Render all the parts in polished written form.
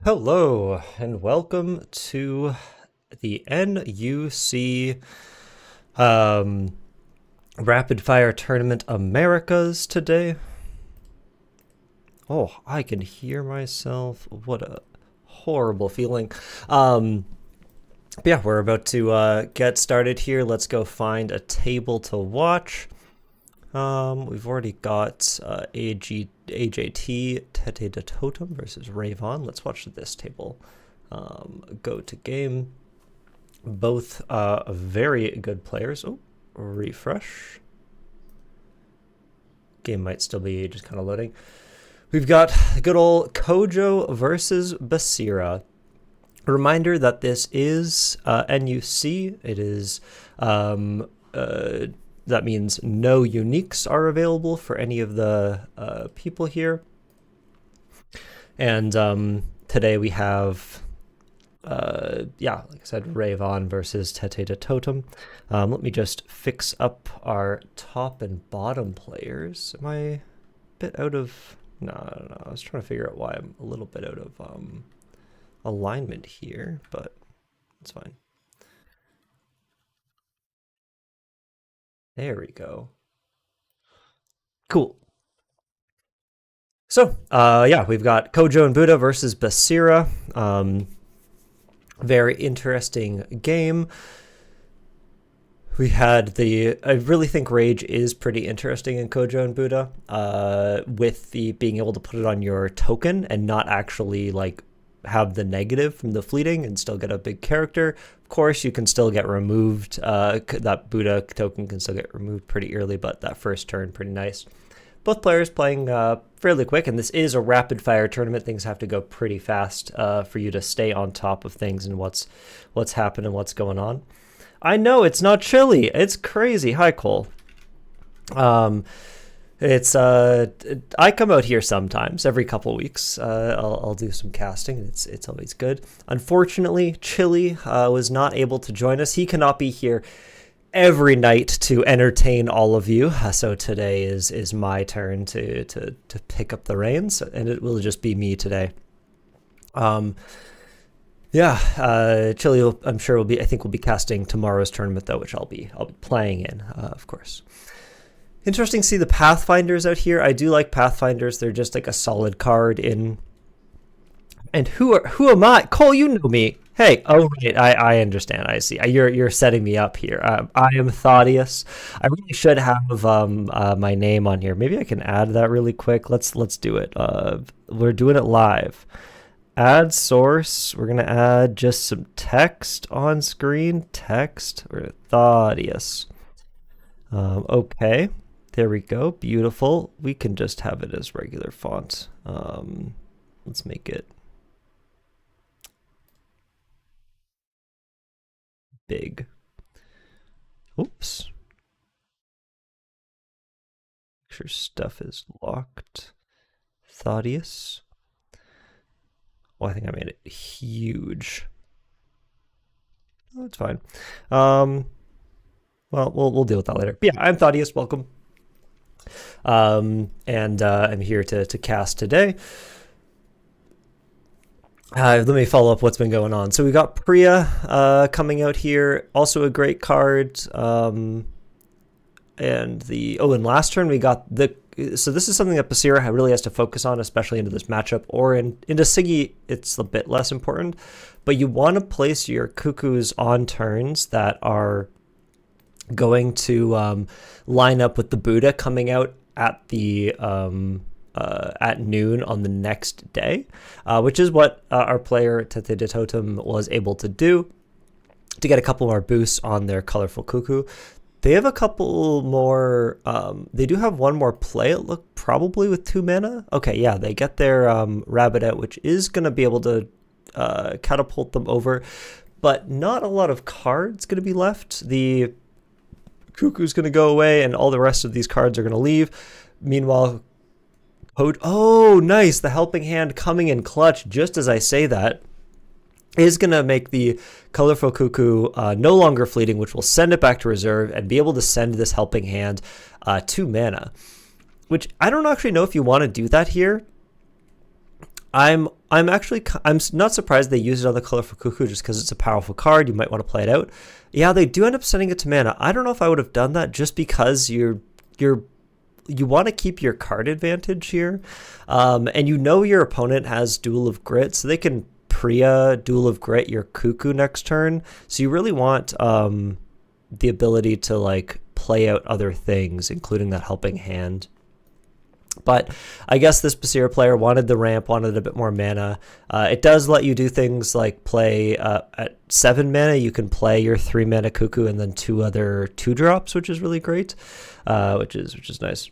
Hello, and welcome to the NUC Rapid Fire Tournament Americas today. Oh, I can hear myself. What a horrible feeling. But yeah, we're about to get started here. Let's go find a table to watch. We've already got AJT Tete de Totem versus Ravon. Let's watch this table. Go to game. Both very good players. Oh, refresh. Game might still be just kind of loading. We've got good old Kojo versus Basira. A reminder that this is NUC. It is that means no uniques are available for any of the people here. And today we have, yeah, like I said, Ravon versus Tete de Totem. Let me just fix up our top and bottom players. Am I a bit out of... No, I was trying to figure out why I'm a little bit out of alignment here, but it's fine. There we go. Cool. So, yeah, we've got Kojo and Buddha versus Basira. Very interesting game. We had I really think Rage is pretty interesting in Kojo and Buddha, with the being able to put it on your token and not actually like have the negative from the fleeting and still get a big character. Of course, you can still get removed. That Buddha token can still get removed pretty early, but that first turn, pretty nice. Both players playing fairly quick, and this is a rapid fire tournament. Things have to go pretty fast for you to stay on top of things and what's happening, what's going on. I know it's not chilly. It's crazy. Hi, Cole. It's I come out here sometimes every couple weeks. I'll do some casting. It's always good. Unfortunately, Chili was not able to join us. He cannot be here every night to entertain all of you. So today is my turn to pick up the reins, and it will just be me today. Yeah, Chili, I'm sure will be. I think we'll be casting tomorrow's tournament though, which I'll be playing in, of course. Interesting to see the Pathfinders out here. I do like Pathfinders. They're just like a solid card in. And who am I? Cole, you know me. Hey, oh right, I understand. I see. You're setting me up here. I am Thaddeus. I really should have my name on here. Maybe I can add that really quick. Let's do it. We're doing it live. Add source. We're gonna add just some text on screen. Text or Thaddeus. Okay. There we go. Beautiful. We can just have it as regular font. Let's make it big. Oops. Make sure stuff is locked. Thaddeus. Oh, I think I made it huge. Oh, that's fine. Well, we'll deal with that later. But yeah, I'm Thaddeus. Welcome. And I'm here to cast today. Let me follow up what's been going on. So we got Priya coming out here, also a great card. And last turn we got so this is something that Basira really has to focus on, especially into this matchup, or into Siggy, it's a bit less important. But you want to place your cuckoos on turns that are going to line up with the Buddha coming out at the at noon on the next day, which is what our player Tete de Totem was able to do to get a couple more boosts on their colorful cuckoo. They have a couple more. They do have one more play. It looked probably with 2 mana. Okay, yeah, they get their rabbit out, which is going to be able to catapult them over, but not a lot of cards going to be left. The Cuckoo's going to go away, and all the rest of these cards are going to leave. Meanwhile, oh, nice. The Helping Hand coming in clutch just as I say that is going to make the colorful cuckoo no longer fleeting, which will send it back to reserve and be able to send this Helping Hand 2 mana, which I don't actually know if you want to do that here. I'm actually not surprised they used it on the colorful cuckoo just because it's a powerful card. You might want to play it out. Yeah, they do end up sending it to mana. I don't know if I would have done that just because you want to keep your card advantage here, and you know your opponent has Duel of Grit, so they can Priya Duel of Grit your cuckoo next turn. So you really want the ability to like play out other things, including that helping hand. But I guess this Basira player wanted the ramp, wanted a bit more mana. It does let you do things like play at 7 mana. You can play your 3 mana Cuckoo and then 2 other 2-drops, which is really great, which is nice.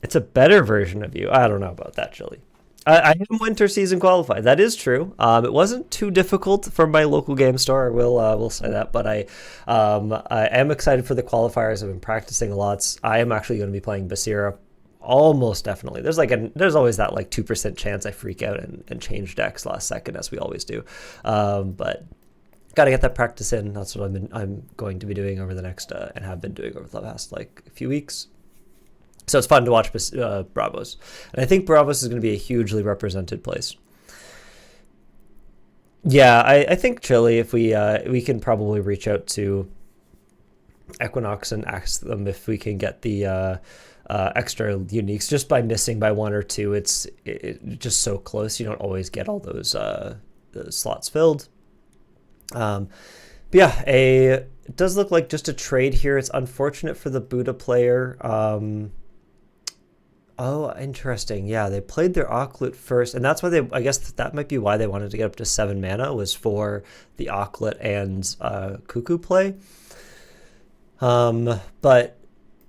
It's a better version of you. I don't know about that, Chili. I am winter season qualified. That is true. It wasn't too difficult for my local game store. I will say that. But I am excited for the qualifiers. I've been practicing a lot. I am actually going to be playing Basira. Almost definitely. There's always that like 2% chance I freak out and change decks last second, as we always do. But got to get that practice in. That's what I'm going to be doing over the next and have been doing over the past like a few weeks. So it's fun to watch Bravos, and I think Bravos is going to be a hugely represented place. Yeah, I think Chile. If we can probably reach out to Equinox and ask them if we can get the extra uniques just by missing by 1 or 2. It's just so close. You don't always get all those the slots filled. But yeah, it does look like just a trade here. It's unfortunate for the Buddha player. Oh, interesting. Yeah, they played their Auklet first, and that's why I guess that might be why they wanted to get up to 7 mana, was for the Auklet and Cuckoo play. And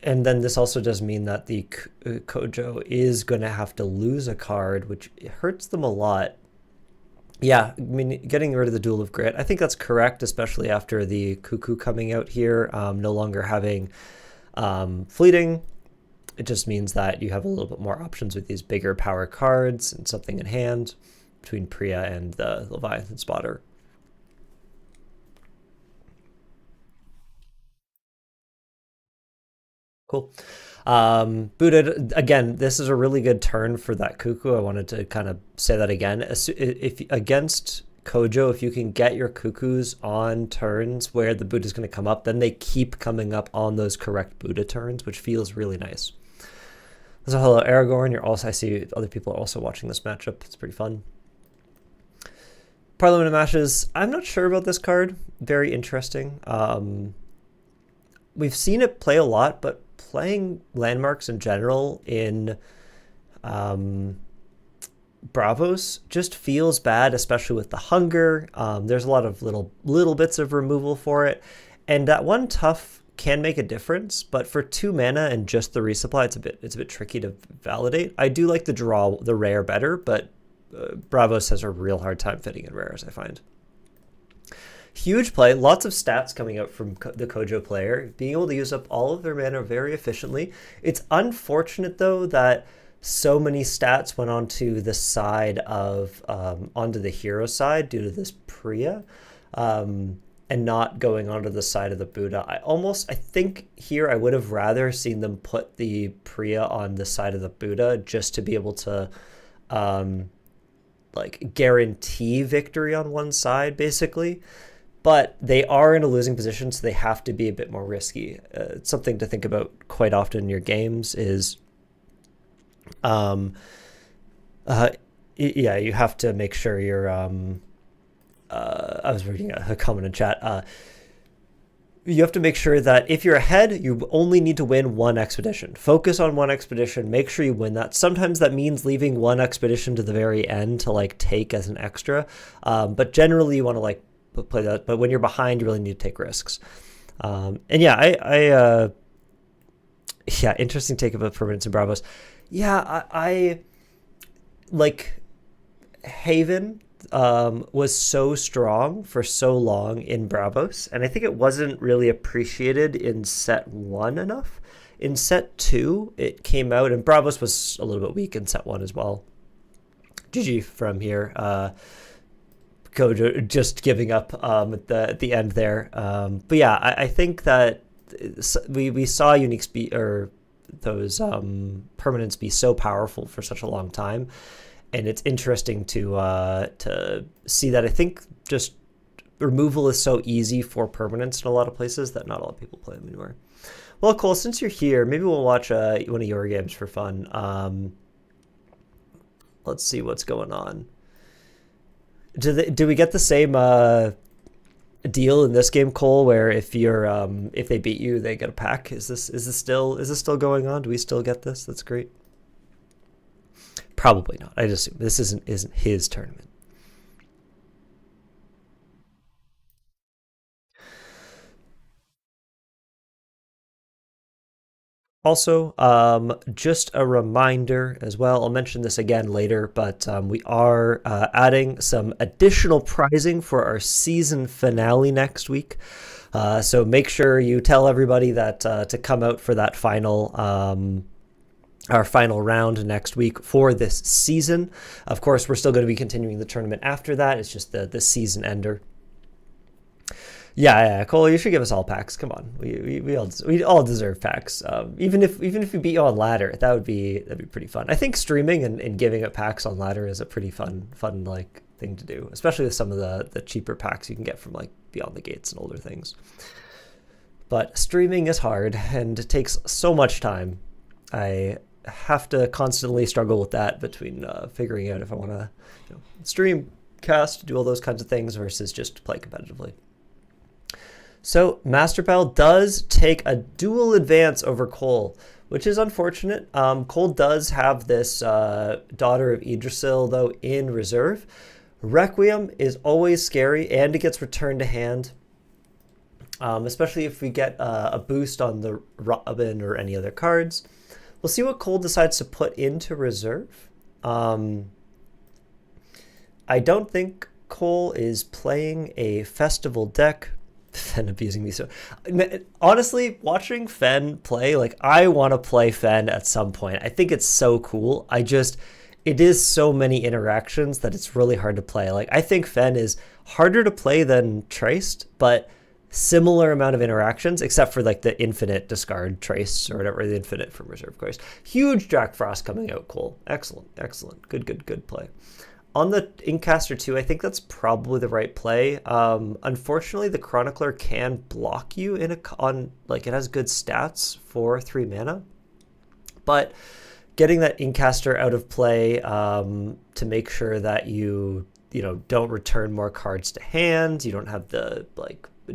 then this also does mean that the Kojo is going to have to lose a card, which hurts them a lot. Yeah, I mean, getting rid of the Duel of Grit, I think that's correct, especially after the Cuckoo coming out here, no longer having fleeting. It just means that you have a little bit more options with these bigger power cards and something in hand between Priya and the Leviathan Spotter. Cool. Buddha, again, this is a really good turn for that Cuckoo. I wanted to kind of say that again. If against Kojo, if you can get your Cuckoos on turns where the Buddha is going to come up, then they keep coming up on those correct Buddha turns, which feels really nice. So hello, Aragorn. I see other people are also watching this matchup. It's pretty fun. Parliament of Ashes. I'm not sure about this card. Very interesting. We've seen it play a lot, but playing landmarks in general in Bravos just feels bad, especially with the hunger. There's a lot of little bits of removal for it, and that one tough can make a difference, but for 2 mana and just the resupply, it's a bit tricky to validate. I do like the rare better, but Bravos has a real hard time fitting in rares, I find. Huge play, lots of stats coming out from the Kojo player, being able to use up all of their mana very efficiently. It's unfortunate though that so many stats went onto the side of onto the hero side due to this Priya. And not going onto the side of the Buddha. I think here I would have rather seen them put the Priya on the side of the Buddha just to be able to like guarantee victory on one side, basically. But they are in a losing position, so they have to be a bit more risky. It's something to think about quite often in your games is yeah, you have to make sure you're I was reading a comment in chat. You have to make sure that if you're ahead, you only need to win 1 expedition. Focus on 1 expedition. Make sure you win that. Sometimes that means leaving 1 expedition to the very end to like take as an extra. But generally you want to like play that. But when you're behind, you really need to take risks. And yeah, yeah, interesting take of a permanence in Bravos. Yeah, I like Haven was so strong for so long in Bravos, and I think it wasn't really appreciated in set 1 enough. In set 2, it came out, and Bravos was a little bit weak in set 1 as well. GG from here. Kojo just giving up at the end there. But yeah, I think that we saw uniques be, or those permanents be so powerful for such a long time. and it's interesting to see that. I think just removal is so easy for permanents in a lot of places that not a lot of people play them anymore. Well, Cole, since you're here, maybe we'll watch one of your games for fun. Let's see what's going on. Do we get the same deal in this game, Cole, where if they beat you, they get a pack? Is this still going on? Do we still get this? That's great. Probably not. I just assume this isn't his tournament. Also, just a reminder as well, I'll mention this again later, but we are adding some additional prizing for our season finale next week. So make sure you tell everybody that to come out for that our final round next week for this season. Of course, we're still going to be continuing the tournament after that. It's just the season ender. Yeah, Cole, you should give us all packs. Come on, we all deserve packs. Even if we beat you on ladder, that'd be pretty fun. I think streaming and giving out packs on ladder is a pretty fun like thing to do, especially with some of the cheaper packs you can get from like Beyond the Gates and older things. But streaming is hard and it takes so much time. I have to constantly struggle with that between figuring out if I want to stream, cast, do all those kinds of things versus just play competitively. So Masterpal does take a dual advance over Cole, which is unfortunate. Cole does have this Daughter of Yggdrasil, though, in reserve. Requiem is always scary, and it gets returned to hand, especially if we get a boost on the Robin or any other cards. We'll see what Cole decides to put into reserve. I don't think Cole is playing a festival deck. Fen abusing me so. Honestly, watching Fen play, like, I want to play Fen at some point. I think it's so cool. It is so many interactions that it's really hard to play. Like, I think Fen is harder to play than Traced, but similar amount of interactions, except for like the infinite discard Trace or whatever, the infinite from reserve, of course. Huge Jack Frost coming out, Cole. Excellent. Good play. On the Inkcaster 2, I think that's probably the right play. Unfortunately, the Chronicler can block you it has good stats for 3 mana. But getting that Inkcaster out of play to make sure that you don't return more cards to hand, you don't have the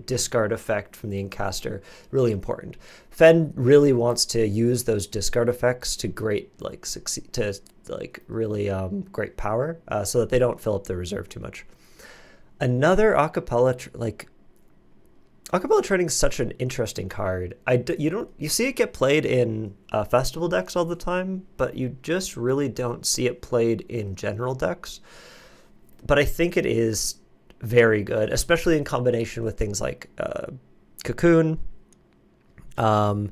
discard effect from the Inkcaster, really important. Fen really wants to use those discard effects to great great power, so that they don't fill up the reserve too much. Another acapella training is such an interesting card. You see it get played in festival decks all the time, but you just really don't see it played in general decks. But I think it is very good, especially in combination with things like Cocoon, and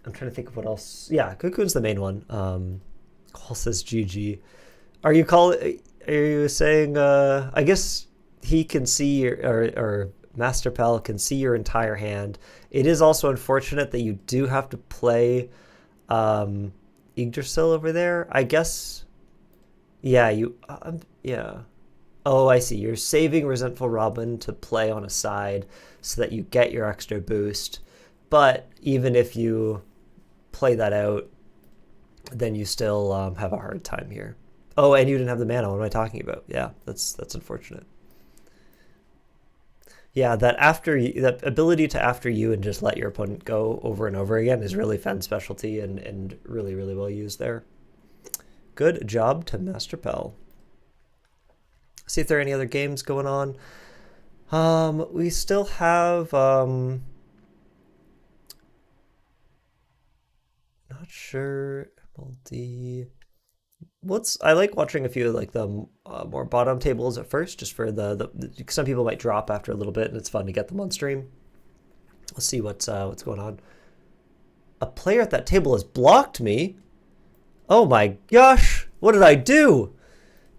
I'm trying to think of what else. Yeah, Cocoon's the main one. Cole says GG. Are you saying? I guess he can see or Master Pal can see your entire hand. It is also unfortunate that you do have to play Yggdrasil over there. I guess. Yeah, yeah. Oh, I see. You're saving Resentful Robin to play on a side so that you get your extra boost. But even if you play that out, then you still have a hard time here. Oh, and you didn't have the mana. What am I talking about? Yeah, that's unfortunate. Yeah, that ability to after you and just let your opponent go over and over again is really Fen's specialty and really, really well used there. Good job to Master Pell. See if there are any other games going on. We still have not sure MLD. I like watching a few of the more bottom tables at first, just for the some people might drop after a little bit, and it's fun to get them on stream. Let's see what's going on. A player at that table has blocked me. Oh my gosh! What did I do?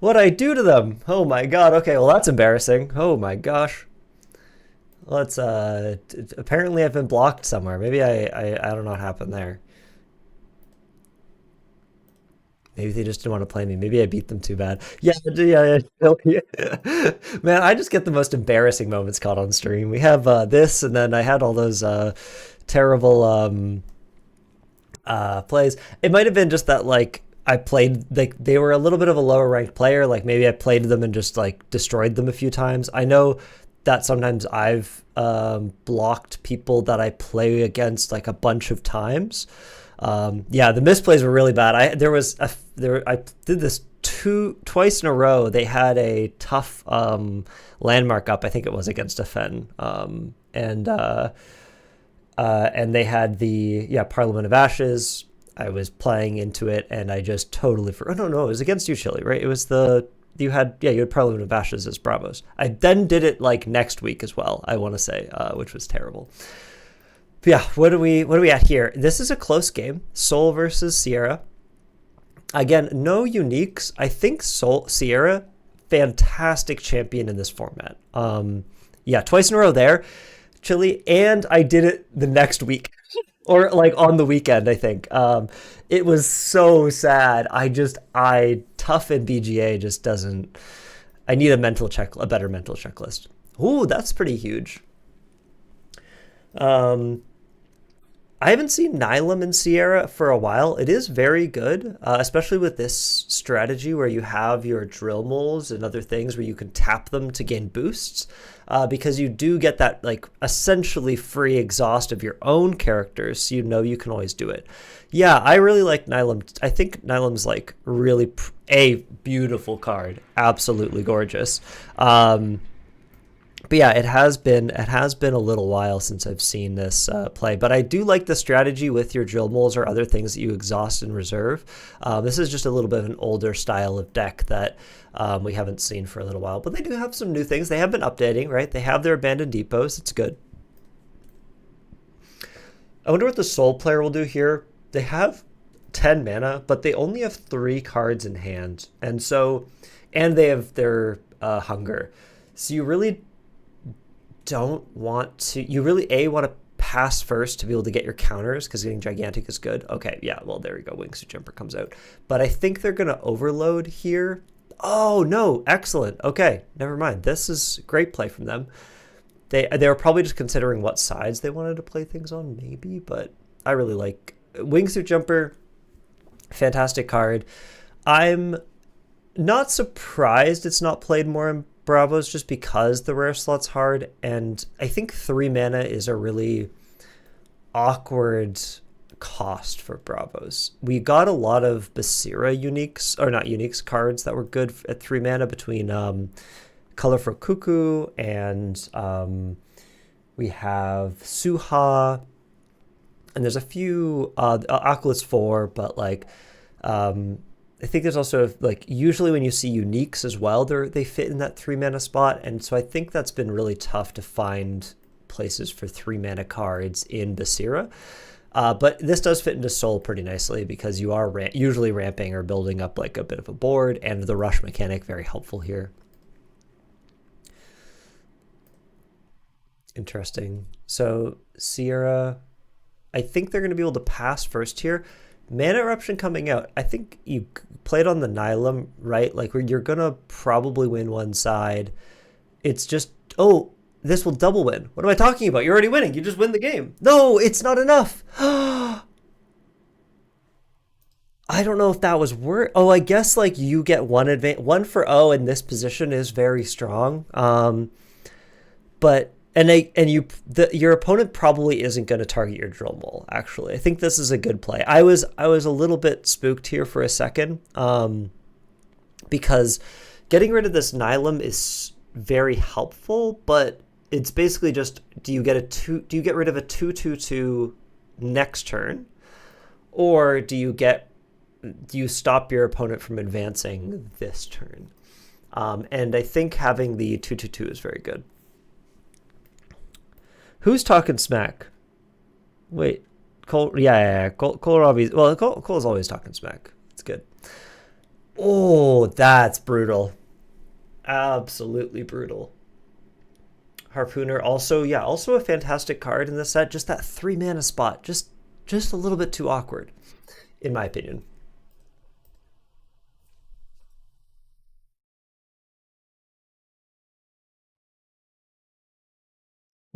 What did I do to them? Oh my god! Okay, well that's embarrassing. Oh my gosh. Let's apparently I've been blocked somewhere. Maybe I don't know what happened there. Maybe they just didn't want to play me. Maybe I beat them too bad. Yeah, yeah, yeah. Yeah. Man, I just get the most embarrassing moments caught on stream. We have this, and then I had all those terrible plays. It might have been just that like I played like they were a little bit of a lower ranked player. Like maybe I played them and just like destroyed them a few times. I know that sometimes I've blocked people that I play against like a bunch of times. Yeah, the misplays were really bad. I did this twice in a row. They had a tough landmark up. I think it was against a Fen, and they had the Parliament of Ashes. I was playing into it, and I just totally forgot. Oh no, it was against you, Chili, right? It was you had Parliament of Ashes as Bravos. I then did it like next week as well. I want to say, which was terrible. But yeah, what are we at here? This is a close game. Soul versus Sierra. Again, no uniques. I think Sierra, fantastic champion in this format. Yeah, twice in a row there, Chili, and I did it the next week. Or like on the weekend, I think. It was so sad. Tough in BGA just doesn't. I need a better mental checklist. Ooh, that's pretty huge. I haven't seen Nylum in Sierra for a while. It is very good, especially with this strategy where you have your drill moles and other things where you can tap them to gain boosts, because you do get that like essentially free exhaust of your own characters, so you know you can always do it. Yeah, I really like Nylum. I think Nylum's like really a beautiful card, absolutely gorgeous. But yeah, it has been a little while since I've seen this play. But I do like the strategy with your drill moles or other things that you exhaust and reserve. This is just a little bit of an older style of deck that we haven't seen for a little while. But they do have some new things. They have been updating, right? They have their abandoned depots. It's good. I wonder what the Soul player will do here. They have 10 mana, but they only have 3 cards in hand. And they have their Hunger. So you really don't want to, you really want to pass first to be able to get your counters, because getting Gigantic is good. Okay, yeah, well, there we go. Wingsuit Jumper comes out. But I think they're going to overload here. Oh, no, excellent. Okay, never mind. This is great play from them. They were probably just considering what sides they wanted to play things on, maybe, but I really like Wingsuit Jumper. Fantastic card. I'm not surprised it's not played more in Bravos, just because the rare slot's hard, and I think 3 mana is a really awkward cost for Bravos. We got a lot of Basira uniques, or not uniques, cards that were good at 3 mana between Colorful Cuckoo and we have Suha, and there's a few Oculus 4, but like I think there's also like usually when you see uniques as well, they fit in that 3 mana spot, and so I think that's been really tough to find places for 3 mana cards in Basira. But this does fit into Soul pretty nicely because you are usually ramping or building up like a bit of a board, and the rush mechanic very helpful here. Interesting. So Sierra, I think they're going to be able to pass first here. Mana Eruption coming out. I think you played on the Nylum, right? Like you're going to probably win one side. It's just, oh, this will double win. What am I talking about? You're already winning. You just win the game. No, it's not enough. I don't know if that was worth. Oh, I guess like you get one for O in this position is very strong. But your opponent probably isn't going to target your drill mole. Actually, I think this is a good play. I was a little bit spooked here for a second, because getting rid of this Nylum is very helpful, but it's basically just do you get rid of a 2/2/2 next turn, or do you stop your opponent from advancing this turn? And I think having the 2/2/2 is very good. Who's talking smack? Wait, Cole. Yeah. Cole always. Well, Cole's always talking smack. It's good. Oh, that's brutal. Absolutely brutal. Harpooner also a fantastic card in this set. Just that 3 mana spot, just a little bit too awkward, in my opinion.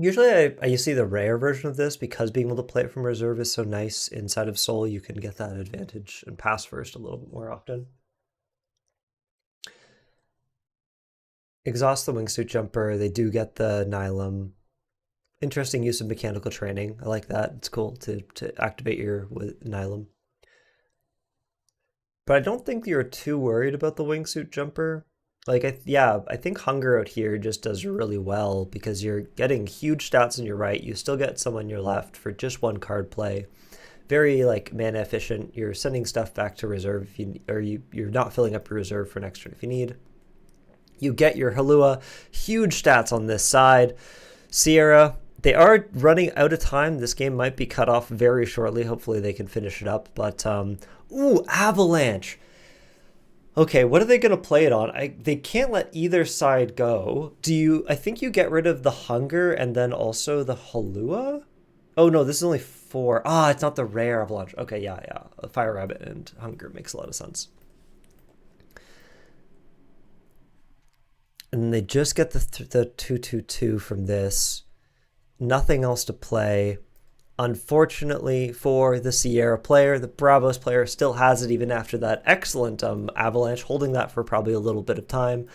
Usually I see the rare version of this because being able to play it from reserve is so nice inside of Soul, you can get that advantage and pass first a little bit more often. Exhaust the wingsuit jumper, they do get the Nylum. Interesting use of mechanical training. I like that. It's cool to activate your with Nylum. But I don't think you're too worried about the wingsuit jumper. Like, I think Hunger out here just does really well because you're getting huge stats on your right. You still get some on your left for just one card play. Very like mana efficient. You're sending stuff back to reserve if you're not filling up your reserve for next turn if you need. You get your Halua, huge stats on this side. Sierra, they are running out of time. This game might be cut off very shortly. Hopefully they can finish it up. But ooh, Avalanche. Okay, what are they going to play it on? They can't let either side go. I think you get rid of the Hunger and then also the Halua? Oh no, this is only 4. Ah, it's not the rare Avalanche. Okay, yeah. Fire Rabbit and Hunger makes a lot of sense. And they just get the 2/2/2 from this. Nothing else to play. Unfortunately for the Sierra player, the Bravos player still has it even after that excellent Avalanche, holding that for probably a little bit of time.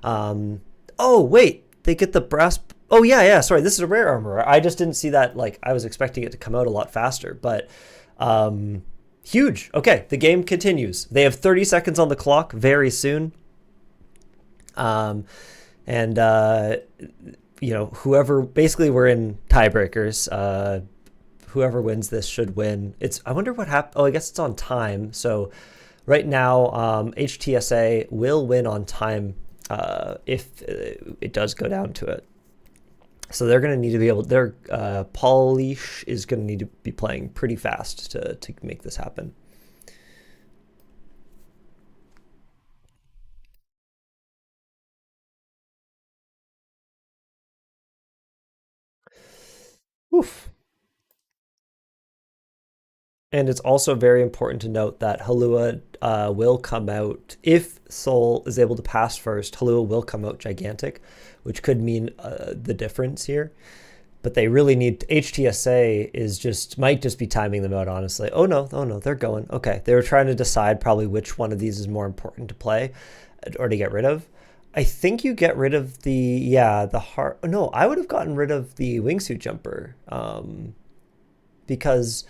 Oh, wait, they get the brass... Oh, yeah, sorry, this is a rare armor. I just didn't see that, like, I was expecting it to come out a lot faster, but huge. Okay, the game continues. They have 30 seconds on the clock very soon. You know, whoever... Basically, we're in tiebreakers. Whoever wins this should win. I wonder what happened. Oh, I guess it's on time. So right now, HTSA will win on time if it does go down to it. So they're going to need to be able, Polish is going to need to be playing pretty fast to make this happen. Oof. And it's also very important to note that Halua will come out, if Soul is able to pass first, Halua will come out gigantic, which could mean the difference here. But they really need, HTSA might just be timing them out, honestly. Oh no, they're going. Okay, they were trying to decide probably which one of these is more important to play or to get rid of. I think you get rid of the heart. No, I would have gotten rid of the wingsuit jumper because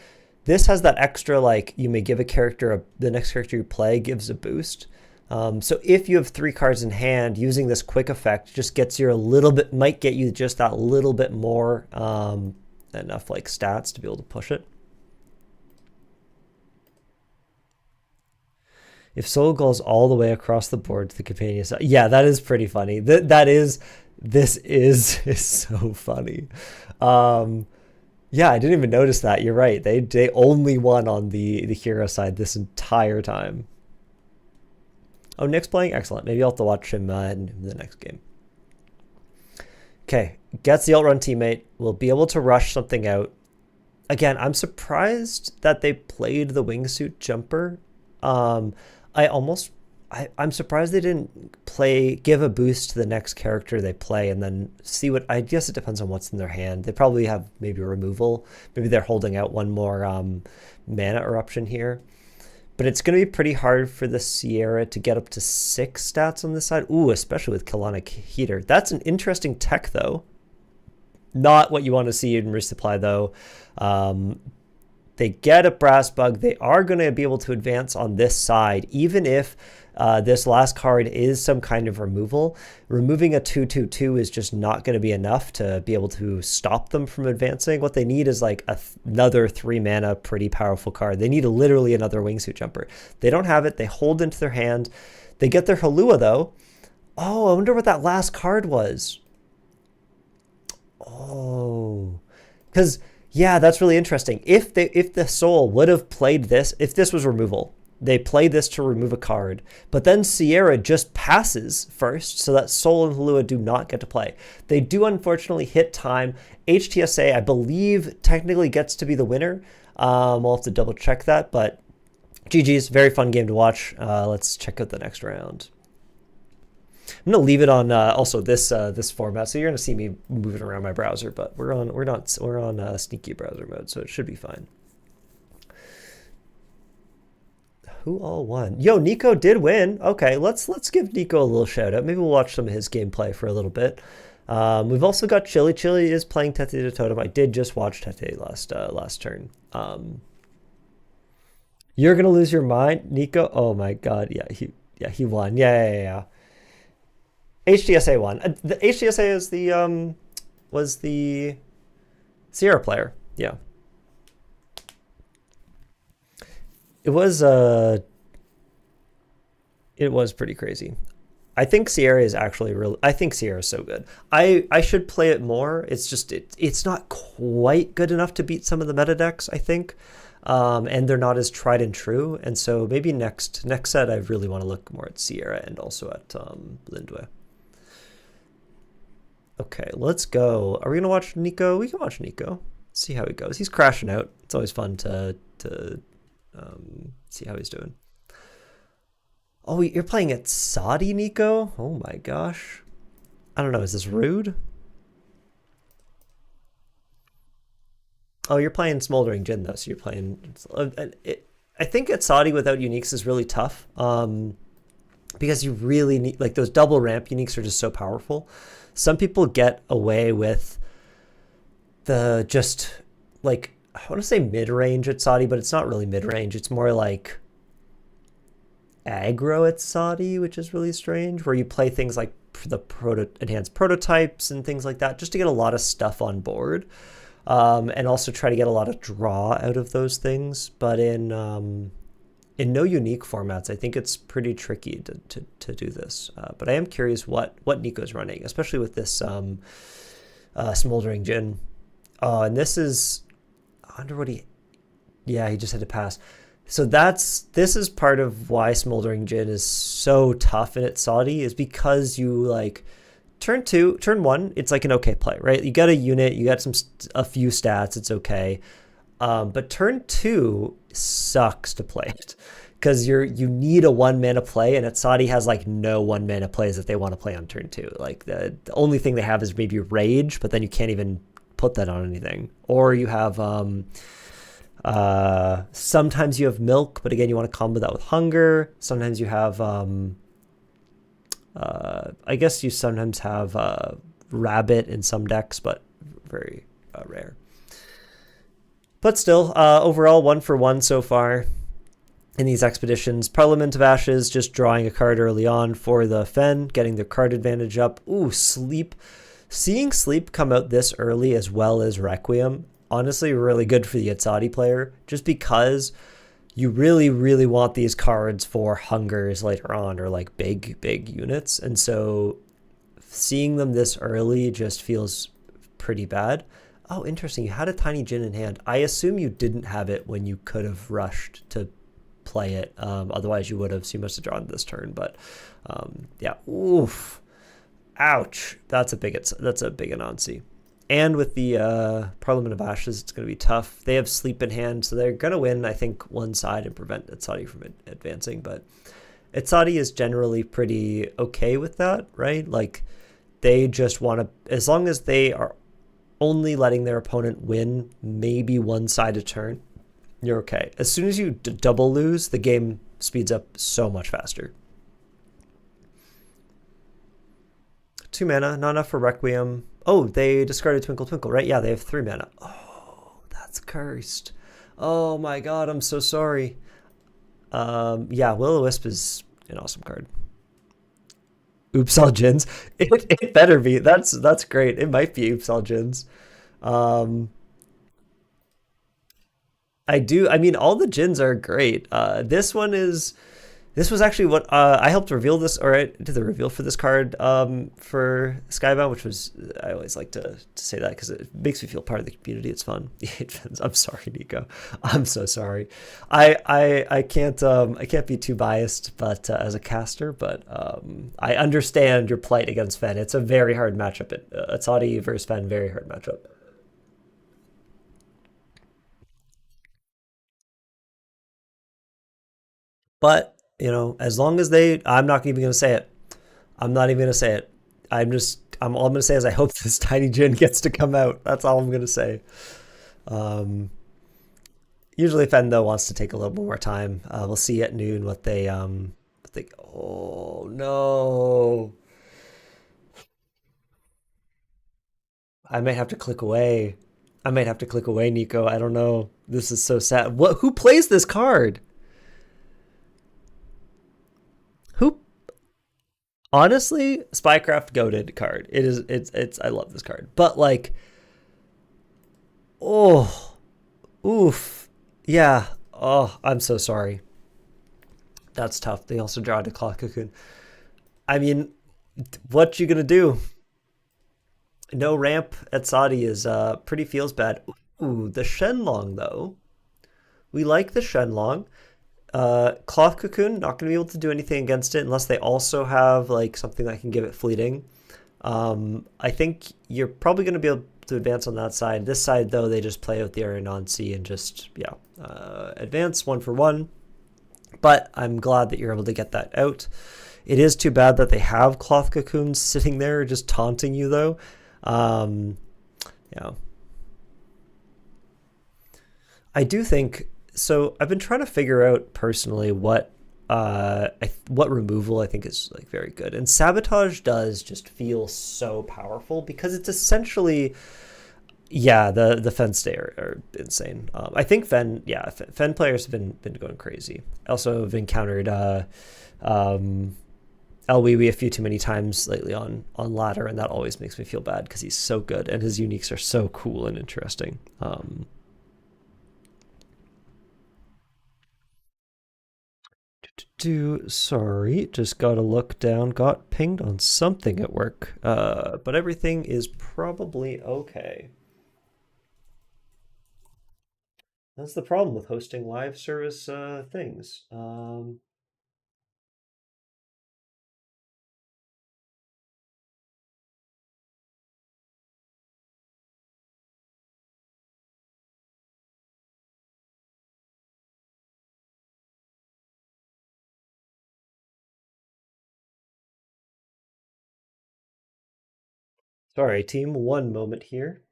this has that extra, like, you may give a character, the next character you play gives a boost. So if you have 3 cards in hand, using this quick effect just gets you might get you just that little bit more enough like stats to be able to push it. If Soul goes all the way across the board to the companion side, yeah, that is pretty funny. This is so funny. Yeah, I didn't even notice that. You're right. They only won on the hero side this entire time. Oh, Nick's playing? Excellent. Maybe I'll have to watch him in the next game. Okay, gets the outrun teammate. Will be able to rush something out. Again, I'm surprised that they played the wingsuit jumper. I'm surprised they didn't give a boost to the next character they play and then see what... I guess it depends on what's in their hand. They probably have maybe a removal. Maybe they're holding out one more mana eruption here. But it's going to be pretty hard for the Sierra to get up to 6 stats on this side. Ooh, especially with Colonic Heater. That's an interesting tech, though. Not what you want to see in resupply, though. They get a Brass Bug. They are going to be able to advance on this side, even if this last card is some kind of removal. Removing a 2/2/2 is just not going to be enough to be able to stop them from advancing. What they need is like another 3 mana, pretty powerful card. They need literally another wingsuit jumper. They don't have it. They hold into their hand. They get their Halua, though. Oh, I wonder what that last card was. Oh, because... yeah, that's really interesting. If the Soul would have played this, if this was removal, they play this to remove a card, but then Sierra just passes first, so that Soul and Halua do not get to play. They do unfortunately hit time. HTSA, I believe, technically gets to be the winner. We'll have to double check that, but GG's, very fun game to watch. Let's check out the next round. I'm gonna leave it on also this format, so you're gonna see me moving around my browser, but we're on sneaky browser mode, so it should be fine. Who all won? Yo, Nico did win. Okay, let's give Nico a little shout out. Maybe we'll watch some of his gameplay for a little bit. We've also got Chili. Chili is playing Tete de Totem. I did just watch Tete last turn. You're gonna lose your mind, Nico. Oh my God, he won. Yeah. HGSA won. The HGSA is the was the Sierra player. Yeah, it was it was pretty crazy. I think Sierra is actually really. I think Sierra is so good. I should play it more. It's just it's not quite good enough to beat some of the meta decks, I think, and they're not as tried and true. And so maybe next set I really want to look more at Sierra and also at Lindwe. Okay, let's go. Are we gonna watch Nico? We can watch Nico. See how he goes. He's crashing out. It's always fun to see how he's doing. Oh, you're playing at Saudi, Nico? Oh my gosh. I don't know. Is this rude? Oh, you're playing Smoldering Jin, though. So you're playing... I think at Saudi without uniques is really tough. Because you really need... Like, those double ramp uniques are just so powerful. Some people get away with the just... Like, I want to say mid-range at Saudi, but it's not really mid-range. It's more like... aggro at Saudi, which is really strange, where you play things like the enhanced prototypes and things like that just to get a lot of stuff on board, and also try to get a lot of draw out of those things. But in no unique formats, I think it's pretty tricky to do this. But I am curious what Nico's running, especially with this Smoldering Jin. And this is, I wonder what he just had to pass. So this is part of why Smoldering Jin is so tough in its Saudi, is because you like turn one, it's like an okay play, right? You got a unit, you got a few stats, it's okay. But turn two sucks to play it because you need a 1 mana play, and at Saudi has like no 1 mana plays that they want to play on turn two. Like the only thing they have is maybe Rage, but then you can't even put that on anything. Or you have sometimes you have Milk, but again, you want to combo that with Hunger. Sometimes you have I guess you sometimes have Rabbit in some decks, but very rare. But still, overall 1-for-1 so far in these expeditions. Parliament of Ashes, just drawing a card early on for the Fen, getting their card advantage up. Ooh, Sleep. Seeing Sleep come out this early as well as Requiem, honestly really good for the Yatsadi player, just because you really, really want these cards for hungers later on, or like big units. And so seeing them this early just feels pretty bad. Oh, interesting. You had a tiny Jin in hand. I assume you didn't have it when you could have rushed to play it. Otherwise you would have, so you must have drawn this turn. But yeah, oof. Ouch. That's a big Anansi. And with the Parliament of Ashes, it's going to be tough. They have Sleep in hand, so they're going to win, I think, one side and prevent Etsadi from advancing. But Etsadi is generally pretty okay with that, right? Like, they just want to, as long as they are only letting their opponent win maybe one side a turn, you're okay. As soon as you double lose, the game speeds up so much faster. 2 mana, not enough for Requiem. Oh, they discarded Twinkle Twinkle, right? Yeah, they have 3 mana. Oh, that's cursed. Oh my god, I'm so sorry. Yeah, Will-O-Wisp is an awesome card. Oops, all Jins. It better be. That's great. It might be Oops, all Jins. I mean, all the Jins are great. This was actually what I helped reveal this, or I did the reveal for this card for Skybound, which was, I always like to say that because it makes me feel part of the community. It's fun. I'm sorry, Nico. I'm so sorry. I can't be too biased, but as a caster, but I understand your plight against Fen. It's a very hard matchup. Atsadi versus Fen, very hard matchup. But, as long as I'm not even going to say it. I'm not even gonna say it. I'm all I'm gonna say is I hope this tiny Jin gets to come out. That's all I'm gonna say. Um, Usually Fen though wants to take a little more time. We'll see at noon what they. Oh no! I might have to click away. I might have to click away, Nico. I don't know. This is so sad. What? Who plays this card? Who? Honestly, Spycraft goated card. It is. It's. I love this card, but like, oh, oof, yeah. Oh, I'm so sorry. That's tough. They also draw to Claw Cocoon. I mean, what you gonna do? No ramp at Saudi is pretty feels bad. Ooh, the Shenlong though. We like the Shenlong. Cloth Cocoon, not going to be able to do anything against it unless they also have like something that can give it fleeting. I think you're probably going to be able to advance on that side. This side, though, they just play out the area non-C and just, yeah, advance one for one. But I'm glad that you're able to get that out. It is too bad that they have Cloth Cocoons sitting there just taunting you, though. Um, yeah. I do think so. I've been trying to figure out personally what removal I think is like very good, and sabotage does just feel so powerful because it's essentially yeah the Fen stay are insane. I think Fen players have been going crazy. Also have encountered um, Elwiwi a few too many times lately on ladder, and that always makes me feel bad because he's so good and his uniques are so cool and interesting. Sorry, just gotta look down. Got pinged on something at work, but everything is probably okay. That's the problem with hosting live service things. Sorry, team. One moment here.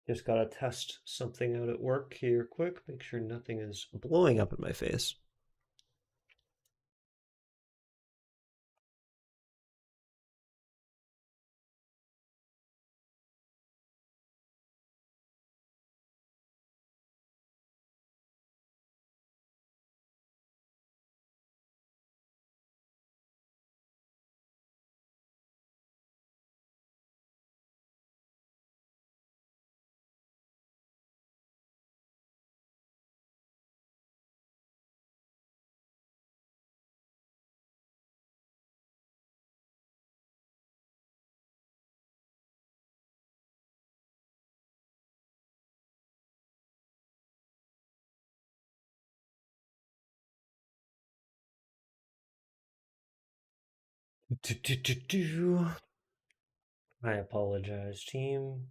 Just gotta test something out at work here quick. Make sure nothing is blowing up in my face. I apologize, team.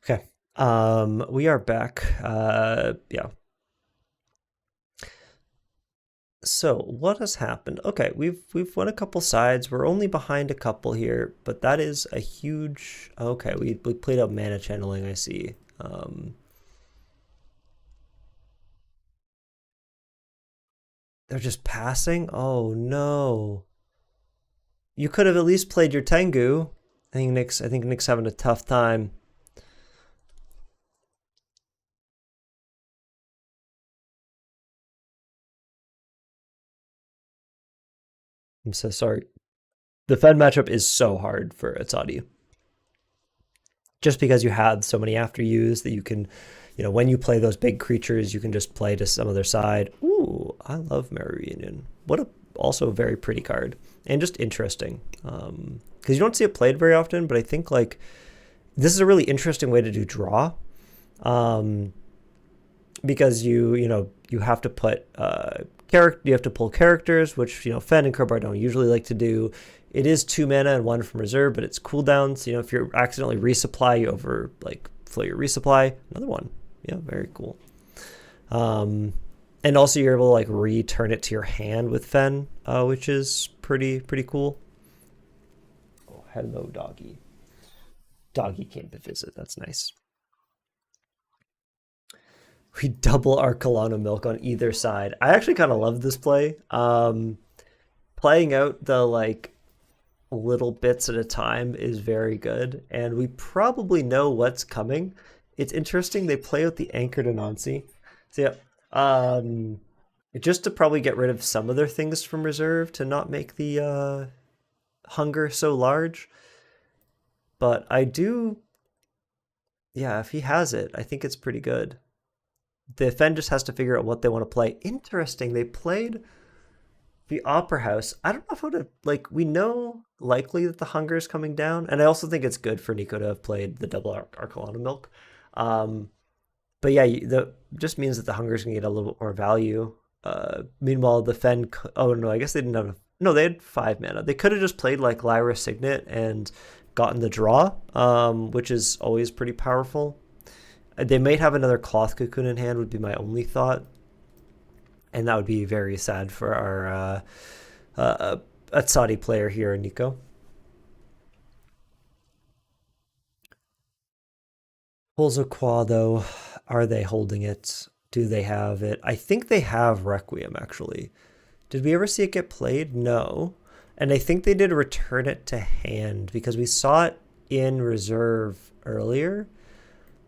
Okay. We are back. Yeah. So what has happened? Okay, we've won a couple sides. We're only behind a couple here, but that is a huge. Okay, we played up mana channeling. I see. They're just passing. Oh no! You could have at least played your Tengu. I think Nick's having a tough time. I'm so sorry. The Fed matchup is so hard for Atsadi. Just because you have so many after use that you can, when you play those big creatures, you can just play to some other side. Ooh, I love Merry Reunion. What a also a very pretty card and just interesting. Because you don't see it played very often, but I think like this is a really interesting way to do draw. Because you have to put you have to pull characters, which, you know, Fen and Crowbar don't usually like to do. It is 2 mana and 1 from reserve, but it's cooldowns. You know, if you accidentally resupply, you flow your resupply. Another one. Yeah, very cool. And also you're able to like return it to your hand with Fen, which is pretty cool. Oh, hello, doggy. Doggy came to visit. That's nice. We double our Kelowna milk on either side. I actually kind of love this play. Playing out the like little bits at a time is very good, and we probably know what's coming. It's interesting they play out the Anchored Anansi. So yeah, just to probably get rid of some of their things from reserve to not make the hunger so large. But I do, yeah, if he has it, I think it's pretty good. The Fen just has to figure out what they want to play. Interesting, they played the Opera House. I don't know if I would have, like, we know likely that the hunger is coming down, and I also think it's good for Nico to have played the double Arkelana milk. But yeah, that just means that the hunger is going to get a little bit more value. Meanwhile, the Fen, oh no, I guess they didn't have, no, they had 5 mana. They could have just played like Lyra Signet and gotten the draw, which is always pretty powerful. They might have another Cloth Cocoon in hand, would be my only thought. And that would be very sad for our Atsadi player here in Nico. Holzaqua, though, are they holding it? Do they have it? I think they have Requiem, actually. Did we ever see it get played? No. And I think they did return it to hand because we saw it in reserve earlier.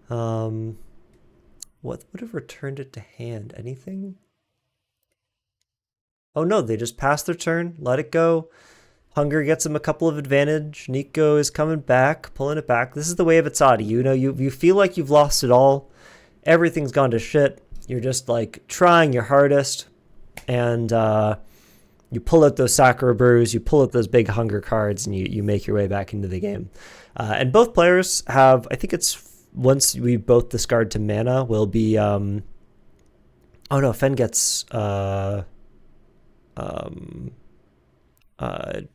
What would have returned it to hand? Anything? Oh no, they just passed their turn, let it go. Hunger gets them a couple of advantage. Nico is coming back, pulling it back. This is the way of Atsadi. You know, you feel like you've lost it all. Everything's gone to shit. You're just like trying your hardest. And you pull out those Sakura Brews, you pull out those big hunger cards, and you make your way back into the game. And both players have, I think it's once we both discard to mana, will be, oh no, Fen gets, no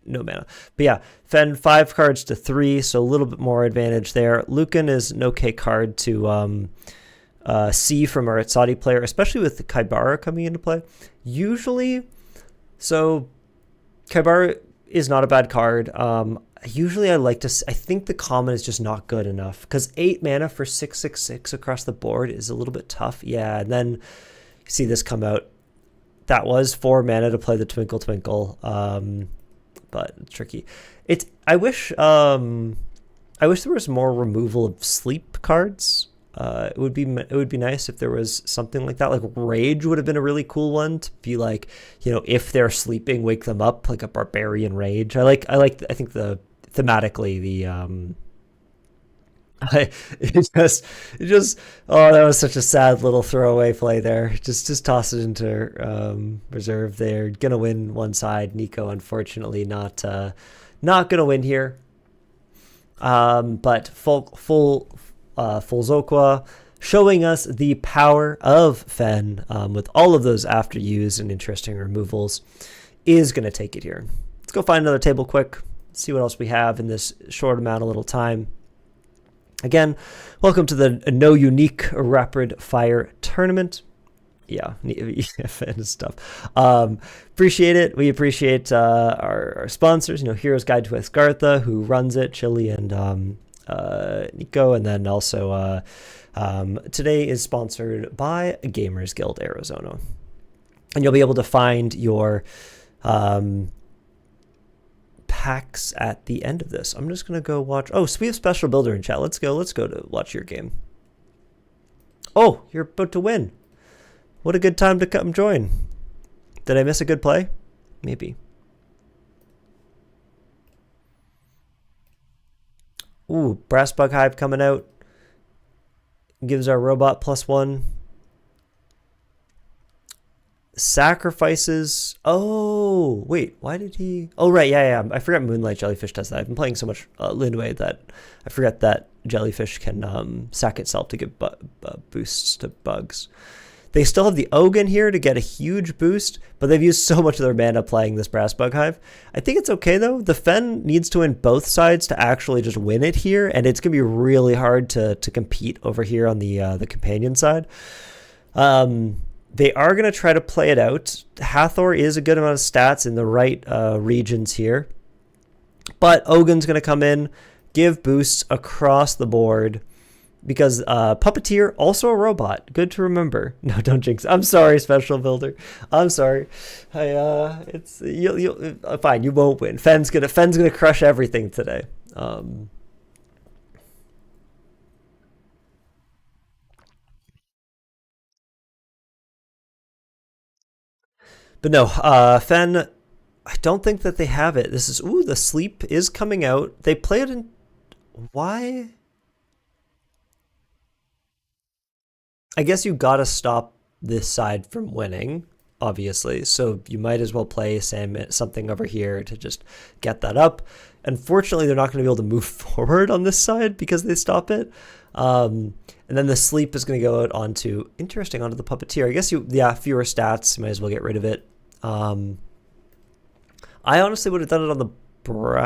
mana. But yeah, Fen 5 cards to 3, so a little bit more advantage there. Lucan is an okay card to see from our Atsadi player, especially with the Kaibara coming into play. Usually, so Kaibara is not a bad card. Usually I like to, I think the common is just not good enough because 8 mana for 6/6/6 across the board is a little bit tough. Yeah, and then you see this come out. That was 4 mana to play the Twinkle Twinkle, but it's tricky. I wish there was more removal of sleep cards. It would be nice if there was something like that. Like Rage would have been a really cool one to be like, you know, if they're sleeping, wake them up, like a Barbarian Rage. I think thematically it just oh, that was such a sad little throwaway play there. Just toss it into reserve. They're gonna win one side. Nico unfortunately not gonna win here. But full Zoqua showing us the power of Fen with all of those after use and interesting removals is gonna take it here. Let's go find another table quick. See what else we have in this short amount of little time. Again, welcome to the No Unique Rapid Fire Tournament. Yeah, and stuff. Appreciate it. We appreciate our sponsors, you know, Hero's Guide to Asgartha, who runs it, Chili and Nico. And then also today is sponsored by Gamers Guild Arizona. And you'll be able to find your packs at the end of this. I'm just gonna go watch. Oh, so we have Special Builder in chat. Let's go to watch your game. Oh, you're about to win. What a good time to come join. Did I miss a good play? Maybe. Ooh, Brass Bug Hive coming out. Gives our robot +1. Sacrifices. Oh, wait, why did he? Oh, right, yeah. I forgot Moonlight Jellyfish does that. I've been playing so much Lindway that I forgot that Jellyfish can sack itself to give boosts to bugs. They still have the Ogun here to get a huge boost, but they've used so much of their mana playing this Brass Bug Hive. I think it's okay though. The Fen needs to win both sides to actually just win it here, and it's gonna be really hard to compete over here on the companion side. They are gonna try to play it out. Hathor is a good amount of stats in the right regions here, but Ogun's gonna come in, give boosts across the board. Because Puppeteer, also a robot. Good to remember. No, don't jinx. I'm sorry, Special Builder. I'm sorry. It's fine. You won't win. Fen's gonna crush everything today. But no, Fen. I don't think that they have it. This is the sleep is coming out. They play it in. Why? I guess you gotta stop this side from winning, obviously. So you might as well play something over here to just get that up. Unfortunately, they're not going to be able to move forward on this side because they stop it. And then the sleep is going to go out onto the Puppeteer. I guess fewer stats. You might as well get rid of it. I honestly would have done it on the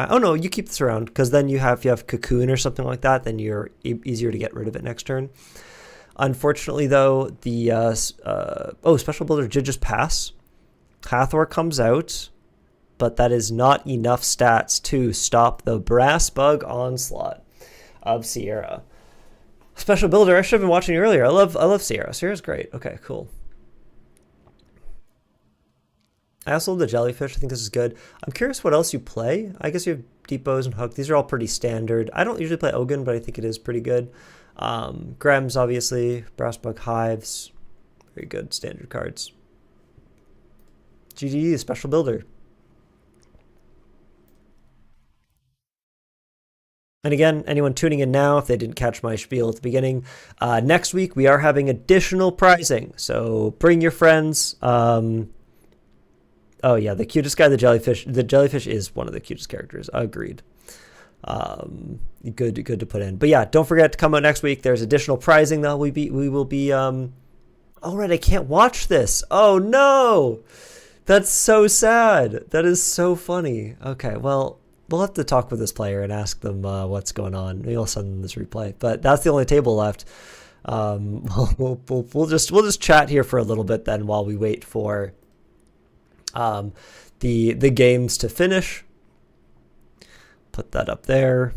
oh no, you keep this around because then if you have Cocoon or something like that, then you're easier to get rid of it next turn. Unfortunately, though, the Special Builder did just pass. Hathor comes out, but that is not enough stats to stop the Brass Bug onslaught of Sierra. Special Builder, I should have been watching you earlier. I love Sierra. Sierra's great. Okay, cool. I also love the Jellyfish. I think this is good. I'm curious what else you play. I guess you have Deep Bows and Hook. These are all pretty standard. I don't usually play Ogun, but I think it is pretty good. Grems, obviously, Brass Bug Hives, very good standard cards. GG, Special Builder. And again, anyone tuning in now, if they didn't catch my spiel at the beginning, next week we are having additional prizing. So bring your friends. Oh yeah, the cutest guy, the Jellyfish. The Jellyfish is one of the cutest characters. Agreed. Good to put in. But yeah, don't forget to come out next week. There's additional prizing that we will be all right, I can't watch this. Oh no, that's so sad. That is so funny. Okay, well, we'll have to talk with this player and ask them what's going on. Maybe I'll send them this replay, but that's the only table left. We'll just chat here for a little bit then while we wait for the games to finish. Put that up there.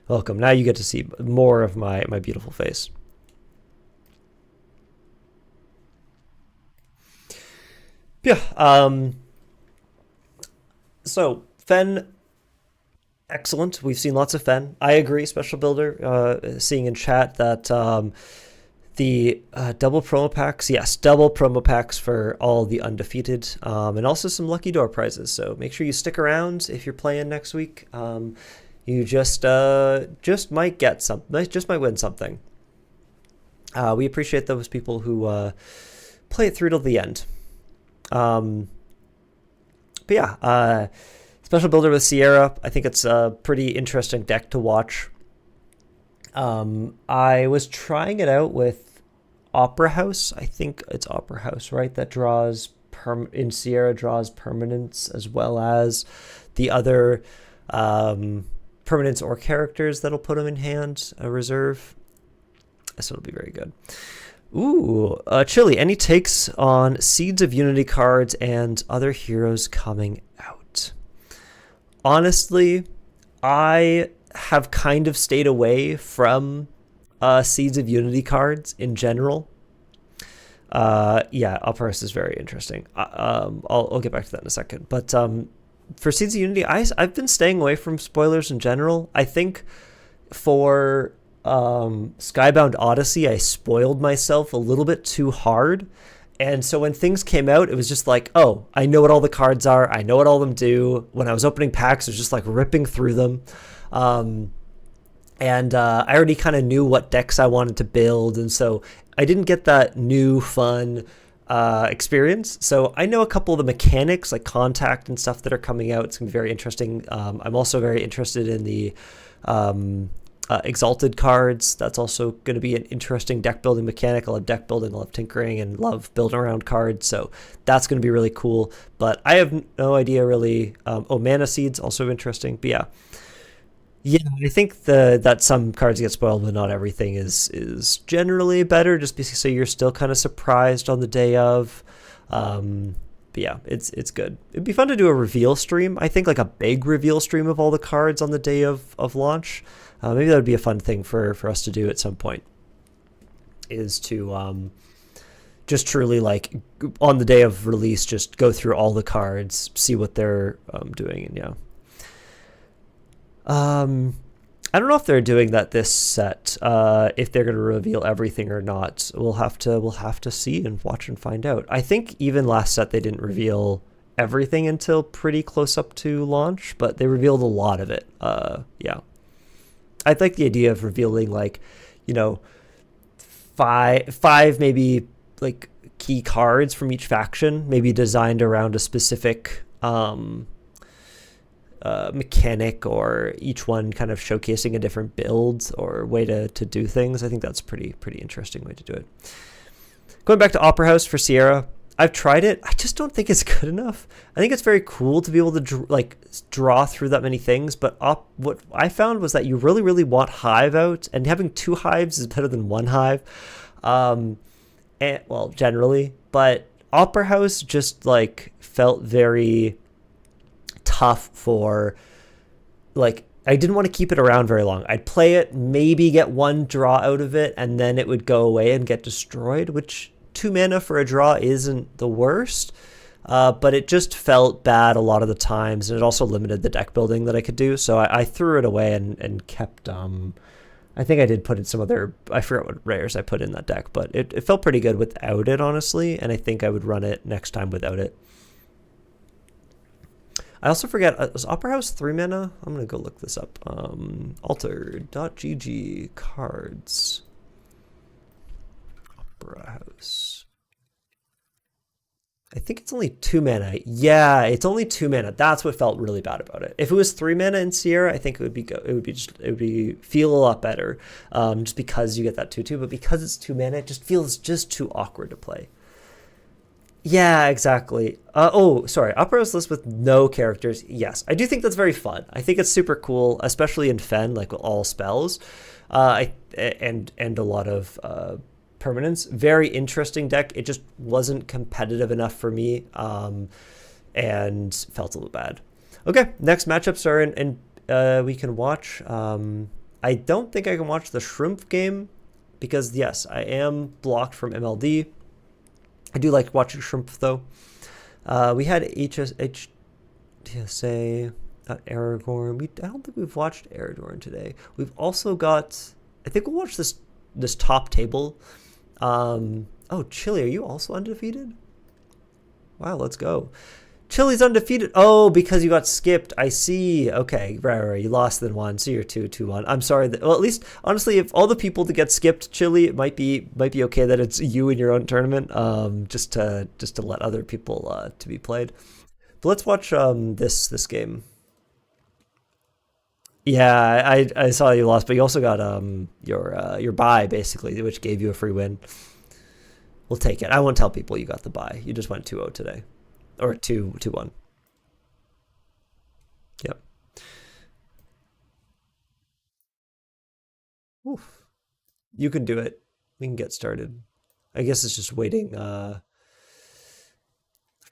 Welcome. Now you get to see more of my beautiful face. Yeah. So Fen, excellent. We've seen lots of Fen. I agree, Special Builder. Seeing in chat that the double promo packs, yes, double promo packs for all the undefeated, and also some lucky door prizes. So make sure you stick around if you're playing next week. You just might get something. Just might win something. We appreciate those people who play it through till the end. But yeah, Special Builder with Sierra. I think it's a pretty interesting deck to watch. I was trying it out with Opera House. I think it's Opera House, right? That draws in Sierra draws permanents as well as the other permanents or characters that'll put them in hand, a reserve. So it'll be very good. Ooh, Chili, any takes on Seeds of Unity cards and other heroes coming out? Honestly, I have kind of stayed away from Seeds of Unity cards in general. Yeah, Upperhouse is very interesting. I'll get back to that in a second. But for Seeds of Unity, I've been staying away from spoilers in general. I think for Skybound Odyssey, I spoiled myself a little bit too hard. And so when things came out, it was just like, oh, I know what all the cards are. I know what all of them do. When I was opening packs, it was just like ripping through them. And I already kind of knew what decks I wanted to build. And so I didn't get that new, fun experience. So I know a couple of the mechanics, like Contact and stuff that are coming out. It's going to be very interesting. I'm also very interested in the Exalted cards. That's also going to be an interesting deck building mechanic. I love deck building, I love tinkering, and love building around cards. So that's going to be really cool. But I have no idea really. Mana Seed's also interesting. But yeah, I think that some cards get spoiled, but not everything is generally better. Just because so you're still kind of surprised on the day of. But yeah, it's good. It'd be fun to do a reveal stream. I think like a big reveal stream of all the cards on the day of launch. Maybe that would be a fun thing for us to do at some point. Is to just truly like on the day of release, just go through all the cards, see what they're doing, and yeah. I don't know if they're doing that this set. If they're going to reveal everything or not, we'll have to see and watch and find out. I think even last set they didn't reveal everything until pretty close up to launch, but they revealed a lot of it. Yeah, I like the idea of revealing like, you know, five maybe like key cards from each faction, maybe designed around a specific mechanic, or each one kind of showcasing a different build or way to do things. I think that's pretty interesting way to do it. Going back to Opera House for Sierra, I've tried it. I just don't think it's good enough. I think it's very cool to be able to draw through that many things, but what I found was that you really want Hive out, and having 2 hives is better than 1 hive. And well, generally, but Opera House just like felt very tough for, like, I didn't want to keep it around very long. I'd play it, maybe get 1 draw out of it, and then it would go away and get destroyed, which 2 mana for a draw isn't the worst, but it just felt bad a lot of the times, and it also limited the deck building that I could do, so I threw it away and kept, I think I did put in some other, I forgot what rares I put in that deck, but it felt pretty good without it, honestly, and I think I would run it next time without it. I also forget, was Opera House 3 mana? I'm going to go look this up. Alter.gg cards. Opera House. I think it's only 2 mana. Yeah, it's only 2 mana. That's what felt really bad about it. If it was 3 mana in Sierra, I think it would feel a lot better, just because you get that 2/2. But because it's 2 mana, it just feels just too awkward to play. Yeah, exactly. Oh, sorry. Opera House list with no characters. Yes, I do think that's very fun. I think it's super cool, especially in Fen, like with all spells, and a lot of permanents. Very interesting deck. It just wasn't competitive enough for me, and felt a little bad. Okay, next matchups are in we can watch. I don't think I can watch the Shrimp game because yes, I am blocked from MLD. I do like watching Shrimp though. We had HGA, Aragorn. I don't think we've watched Aragorn today. We've also got, I think we'll watch this top table. Oh, Chili, are you also undefeated? Wow, let's go. Chili's undefeated. Oh, because you got skipped. I see. Okay, right. You lost then 1, so you're 2-1. I'm sorry. Well, at least honestly, if all the people that get skipped, Chili, it might be okay that it's you in your own tournament. Just to let other people to be played. But let's watch this game. Yeah, I saw you lost, but you also got your bye basically, which gave you a free win. We'll take it. I won't tell people you got the bye. You just went 2-0 today. Or 2-1. Yep. Oof. You can do it. We can get started. I guess it's just waiting for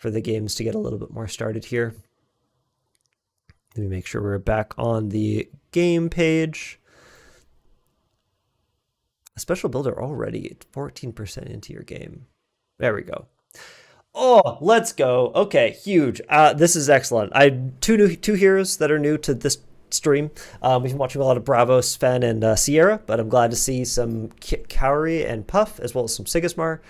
the games to get a little bit more started here. Let me make sure we're back on the game page. A special builder already 14% into your game. There we go. Oh, let's go. Okay, huge. This is excellent. I two heroes that are new to this stream. We've been watching a lot of Bravo, Sven, and Sierra, but I'm glad to see some Kaori and Puff, as well as some Sigismar.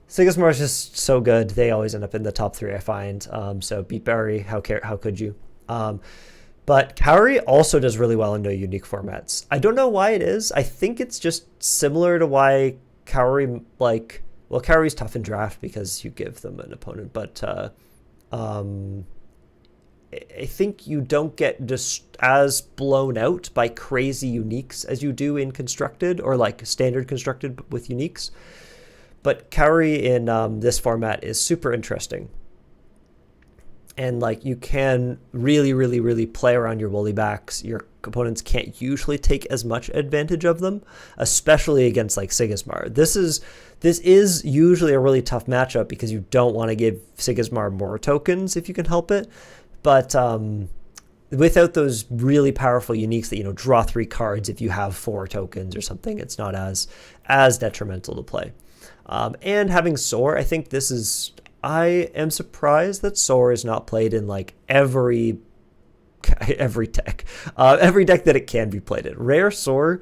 Sigismar is just so good. They always end up in the top 3, I find. So beat Barry, how could you? But Kaori also does really well in no unique formats. I don't know why it is. I think it's just similar to why Kaori, like... Well, Kaori's tough in draft because you give them an opponent, but I think you don't get just as blown out by crazy uniques as you do in constructed or like standard constructed with uniques. But Kauri in this format is super interesting. And like you can really play around your woolly backs. Your opponents can't usually take as much advantage of them, especially against like Sigismar. This is usually a really tough matchup because you don't want to give Sigismar more tokens if you can help it. But without those really powerful uniques that, draw 3 cards if you have 4 tokens or something, it's not as detrimental to play. And having Soar, I think I am surprised that Soar is not played in like every deck. Every deck that it can be played in. Rare Soar,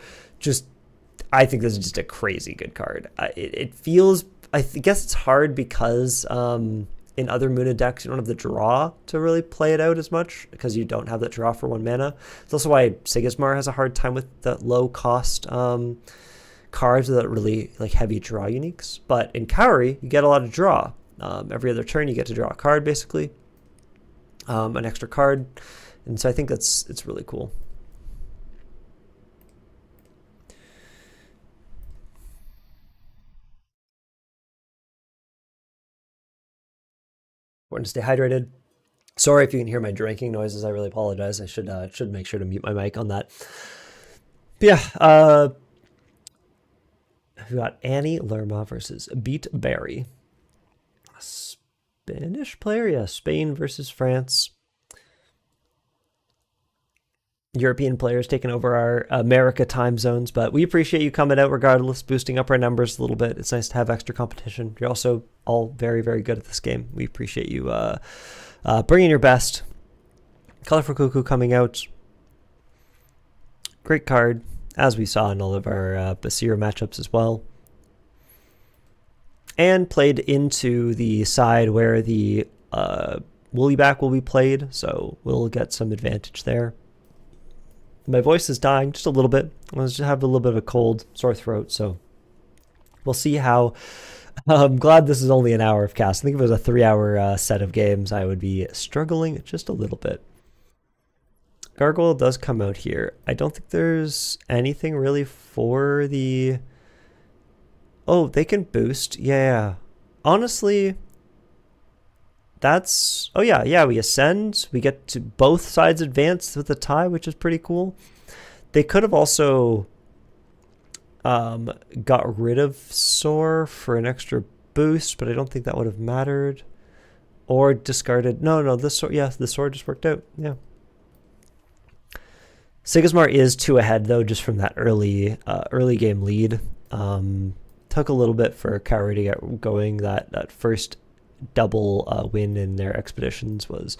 I think this is just a crazy good card. It feels, I guess it's hard because in other Muna decks you don't have the draw to really play it out as much because you don't have that draw for 1 mana. It's also why Sigismar has a hard time with that low cost cards that really like heavy draw uniques. But in Kauri, you get a lot of draw. Every other turn you get to draw a card basically, an extra card, and so I think it's really cool. Important to stay hydrated. Sorry if you can hear my drinking noises. I really apologize. I should make sure to mute my mic on that. But yeah, we got Annie Lerma versus Beat Barry. Spanish player, yeah, Spain versus France. European players taking over our America time zones, but we appreciate you coming out regardless, boosting up our numbers a little bit. It's nice to have extra competition. You're also all very good at this game. We appreciate you bringing your best. Colorful Cuckoo coming out. Great card, as we saw in all of our Basira matchups as well. And played into the side where the woolly back will be played, so we'll get some advantage there. My voice is dying just a little bit. I just have a little bit of a cold, sore throat, so we'll see how. I'm glad this is only an hour of cast. I think if it was a 3-hour set of games, I would be struggling just a little bit. Gargoyle does come out here. I don't think there's anything really for the... Oh, they can boost. Yeah. Honestly, that's... Oh, yeah, we ascend. We get to both sides advance with a tie, which is pretty cool. They could have also got rid of Soar for an extra boost, but I don't think that would have mattered. Or discarded... No, the Soar... Yeah, the Soar just worked out. Yeah. Sigismar is 2 ahead, though, just from that early game lead. Took a little bit for Kauri to get going. That first double win in their expeditions was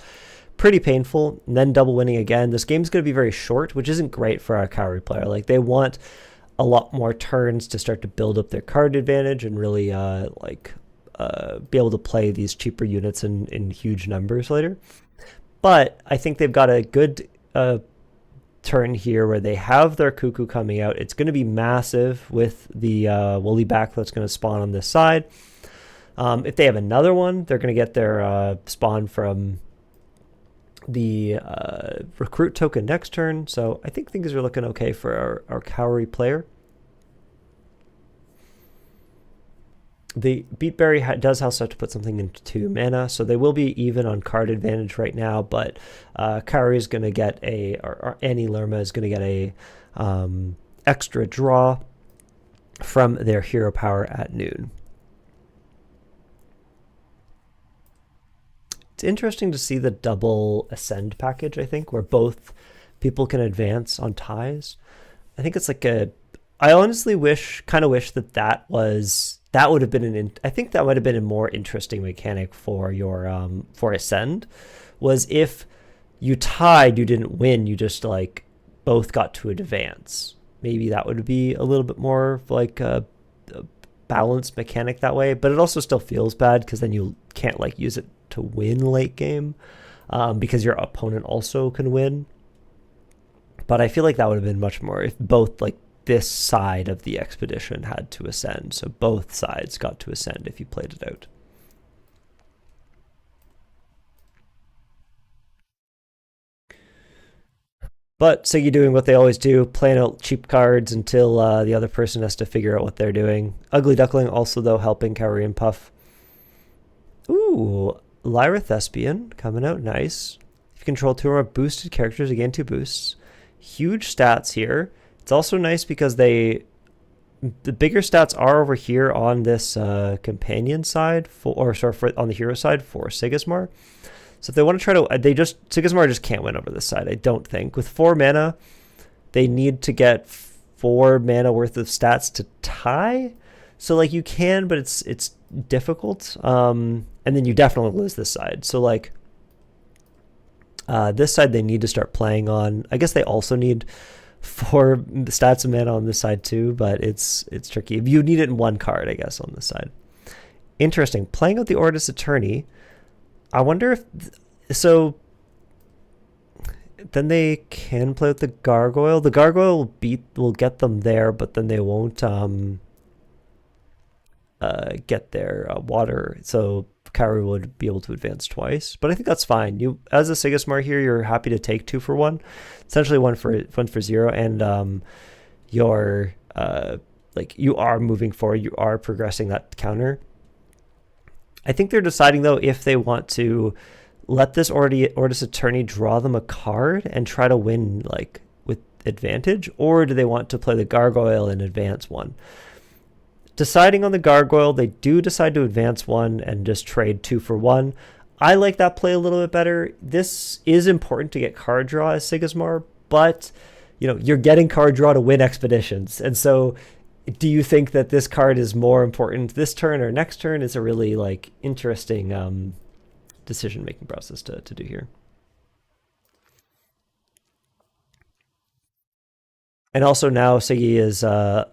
pretty painful. And then double winning again. This game's going to be very short, which isn't great for a Kauri player. Like, they want a lot more turns to start to build up their card advantage and really be able to play these cheaper units in huge numbers later. But I think they've got a good turn here where they have their Cuckoo coming out. It's going to be massive with the woolly back that's going to spawn on this side. If they have another one, they're going to get their spawn from the recruit token next turn. So I think things are looking okay for our Kauri player. The Beatberry does also have to put something into 2 mana, so they will be even on card advantage right now, but Kauri is going to get or Annie Lerma is going to get a extra draw from their hero power at noon. It's interesting to see the double ascend package, I think, where both people can advance on ties. I think it's like I honestly kind of wish that would have been I think that would have been a more interesting mechanic for your for ascend, was if you tied, you didn't win, you just like both got to advance. Maybe that would be a little bit more like a balanced mechanic that way, but it also still feels bad because then you can't like use it to win late game because your opponent also can win. But I feel like that would have been much more if both like this side of the expedition had to ascend. So both sides got to ascend if you played it out. But Siggy doing what they always do, playing out cheap cards until the other person has to figure out what they're doing. Ugly Duckling also, though, helping Kaori and Puff. Ooh, Lyra Thespian coming out nice. If you control 2 or more boosted characters, again 2 boosts. Huge stats here. It's also nice because the bigger stats are over here on this companion side, on the hero side for Sigismar. So if they want to try to, Sigismar just can't win over this side, I don't think. With 4 mana, they need to get 4 mana worth of stats to tie. So like you can, but it's difficult. And then you definitely lose this side. So like this side they need to start playing on. I guess they also need 4 stats of mana on this side too, but it's tricky. You need it in 1 card, I guess, on this side. Interesting. Playing out the Ortis Attorney. I wonder if so. Then they can play with the Gargoyle. The Gargoyle will get them there, but then they won't get their water. So Kaori would be able to advance twice, but I think that's fine. You, as a Sigismar here, you're happy to take 2 for 1, essentially 1 for 0, and you're like you are moving forward. You are progressing that counter. I think they're deciding though if they want to let this Ortis Attorney draw them a card and try to win like with advantage, or do they want to play the Gargoyle and advance 1? Deciding on the Gargoyle, they do decide to advance 1 and just trade 2 for 1. I like that play a little bit better. This is important to get card draw as Sigismar, but you know, you're getting card draw to win expeditions. And so do you think that this card is more important this turn or next turn? It's a really like interesting decision-making process to do here. And also now Siggy is, the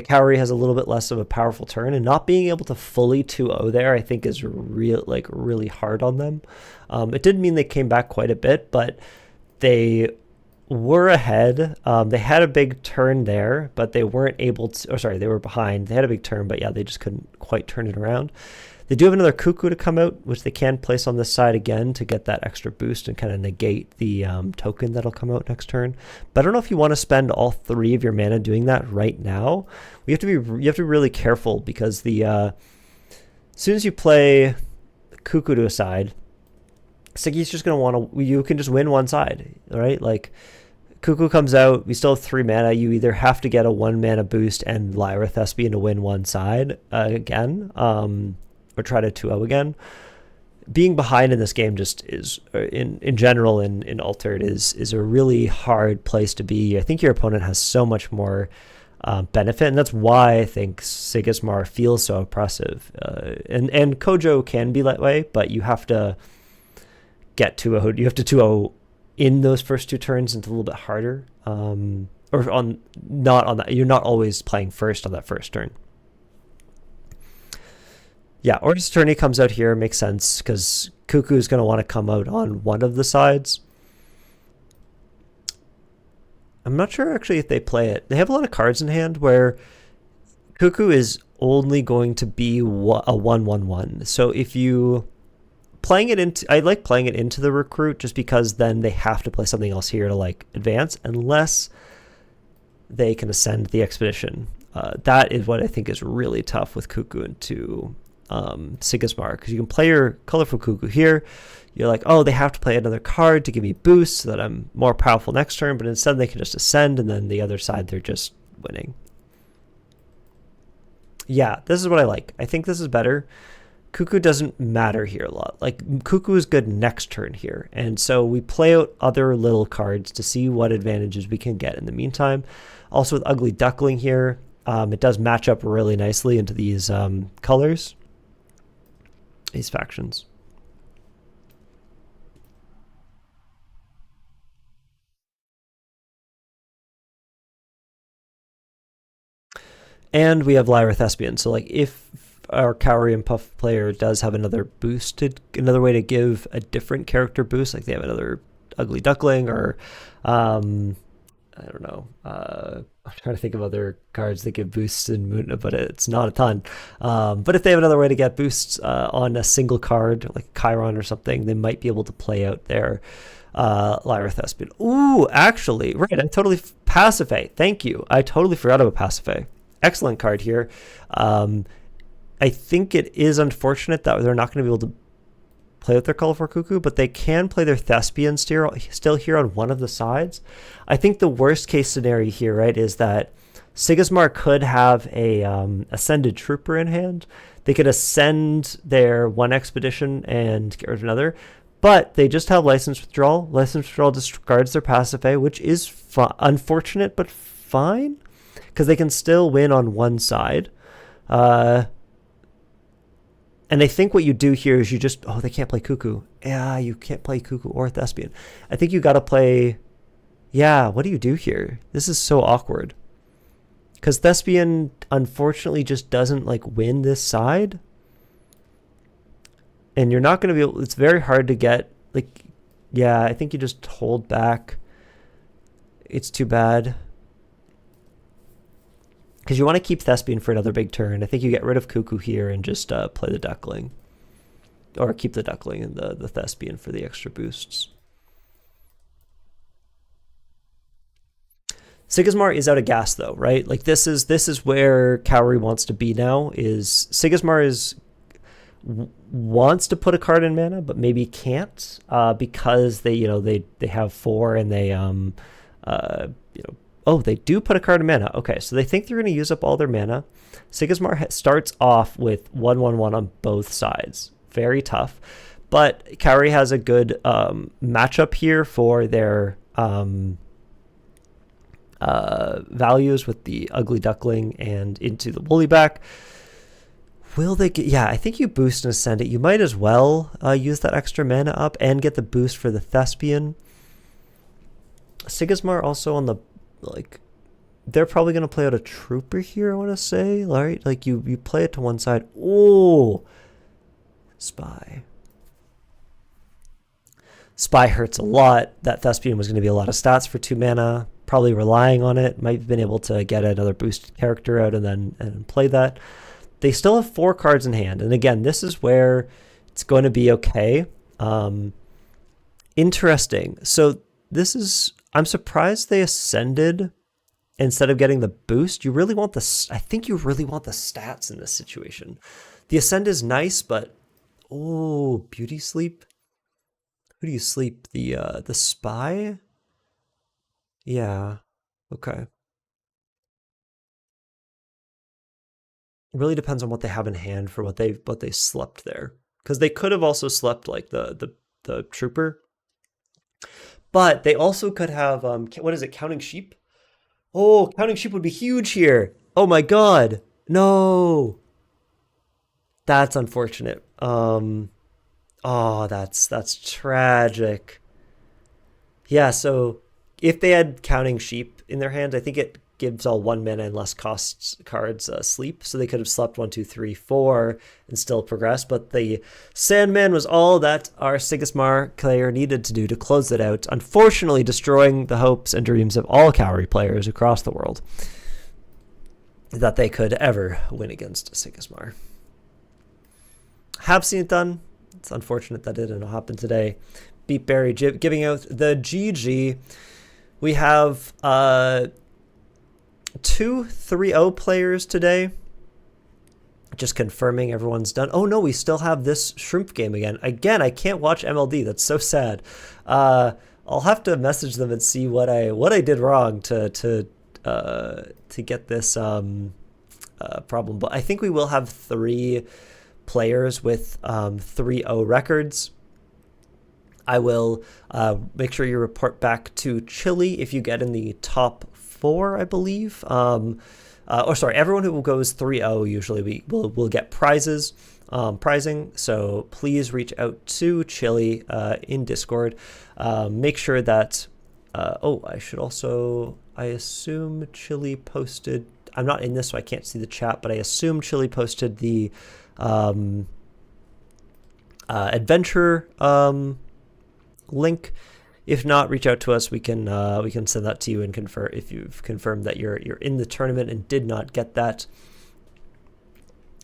Kaori has a little bit less of a powerful turn, and not being able to fully 2-0 there, I think is really hard on them. It did mean they came back quite a bit, but they were ahead. They had a big turn there, but they weren't able to, they were behind. They had a big turn, but yeah, they just couldn't quite turn it around. They do have another Cuckoo to come out, which they can place on this side again to get that extra boost and kind of negate the token that'll come out next turn. But I don't know if you want to spend all 3 of your mana doing that right now. You have to be really careful, because the as soon as you play Cuckoo to a side, Siggy's just going to want to, you can just win one side, right? Like Cuckoo comes out, we still have 3 mana. You either have to get a 1 mana boost and Lyra Thespian to win one side again, or try to 2-0 again. Being behind in this game just is, in general, in Altered, is a really hard place to be. I think your opponent has so much more benefit, and that's why I think Sigismar feels so oppressive. And Kojo can be that way, but you have to get to you have to 2-0 in those first 2 turns. It's a little bit harder. Or not on that. You're not always playing first on that first turn. Yeah, Ortis Attorney comes out here, makes sense, because Cuckoo is going to want to come out on one of the sides. I'm not sure actually if they play it. They have a lot of cards in hand where Cuckoo is only going to be a 1/1/1. So if you playing it into, I like playing it into the Recruit, just because then they have to play something else here to like advance, unless they can ascend the expedition. That is what I think is really tough with Cuckoo into Sigismar, because you can play your colorful Cuckoo here. You're like, oh, they have to play another card to give me boost so that I'm more powerful next turn, but instead they can just ascend, and then the other side they're just winning. Yeah, this is what I like. I think this is better. Cuckoo doesn't matter here a lot. Like, Cuckoo is good next turn here, and so we play out other little cards to see what advantages we can get in the meantime. Also with Ugly Duckling here, it does match up really nicely into these colors, these factions. And we have Lyra Thespian. So like if our Kaori and Puff player does have another way to give a different character boost, like they have another Ugly Duckling, or I don't know. I'm trying to think of other cards that give boosts in Moon, but it's not a ton. But if they have another way to get boosts on a single card, like Chiron or something, they might be able to play out their Lyra Thespian. Ooh, actually, right. I totally Pasiphae. Thank you. I totally forgot about Pasiphae. Excellent card here. I think it is unfortunate that they're not going to be able to play with their Colorful Cuckoo, but they can play their Thespian still here on one of the sides. I think the worst case scenario here, right, is that Sigismar could have a Ascended Trooper in hand. They could ascend their one expedition and get rid of another, but they just have License Withdrawal. License Withdrawal discards their Pasiphae, which is unfortunate, but fine, because they can still win on one side. And I think what you do here is you just, they can't play Cuckoo. Yeah, you can't play Cuckoo or Thespian. I think you got to play, what do you do here? This is so awkward. Because Thespian, unfortunately, just doesn't, win this side. And you're not going to be able, it's very hard to get, I think you just hold back. It's too bad. Because you want to keep Thespian for another big turn. I think you get rid of Cuckoo here and just play the Duckling. Or keep the Duckling and the Thespian for the extra boosts. Sigismar is out of gas though, right? This is where Cowrie wants to be now. Is Sigismar wants to put a card in mana, but maybe can't because they have 4 and they they do put a card in mana. Okay, so they think they're going to use up all their mana. Sigismar starts off with 1/1/1 on both sides. Very tough. But Cowrie has a good matchup here for their values with the Ugly Duckling and into the Woollyback. Will they get... Yeah, I think you boost and ascend it. You might as well use that extra mana up and get the boost for the Thespian. Sigismar also on the... they're probably going to play out a Trooper here, I want to say. Right? You play it to one side. Oh! Spy. Spy hurts a lot. That Thespian was going to be a lot of stats for 2 mana. Probably relying on it. Might have been able to get another boosted character out and play that. They still have 4 cards in hand. And again, this is where it's going to be okay. Interesting. So this is... I'm surprised they ascended instead of getting the boost. You really want I think you really want the stats in this situation. The ascend is nice, but Beauty Sleep. Who do you sleep? The Spy? Yeah. Okay. It really depends on what they have in hand for what they slept there. Because they could have also slept the Trooper. But they also could have, what is it, Counting Sheep? Oh, Counting Sheep would be huge here. Oh my god. No. That's unfortunate. That's tragic. Yeah, so if they had Counting Sheep in their hand, I think it gives all 1 mana and less costs cards sleep. So they could have slept 1, 2, 3, 4 and still progress. But the Sandman was all that our Sigismar player needed to do to close it out, unfortunately destroying the hopes and dreams of all Cowrie players across the world that they could ever win against Sigismar. Have seen it done. It's unfortunate that didn't happen today. Beat Barry giving out the GG. We have 2 3-0 players today. Just confirming everyone's done. Oh no, we still have this shrimp game again. Again, I can't watch MLD. That's so sad. I'll have to message them and see what I did wrong to get this problem. But I think we will have 3 players with 3-0 records. I will make sure you report back to Chile if you get in the top 4, I believe. Everyone who goes 3-0 usually will get prizes, prizing. So please reach out to Chile in Discord. Make sure that. I assume Chile posted. I'm not in this, so I can't see the chat, but I assume Chile posted the adventure link. If not, reach out to us. We can send that to you and confirm if you've confirmed that you're in the tournament and did not get that.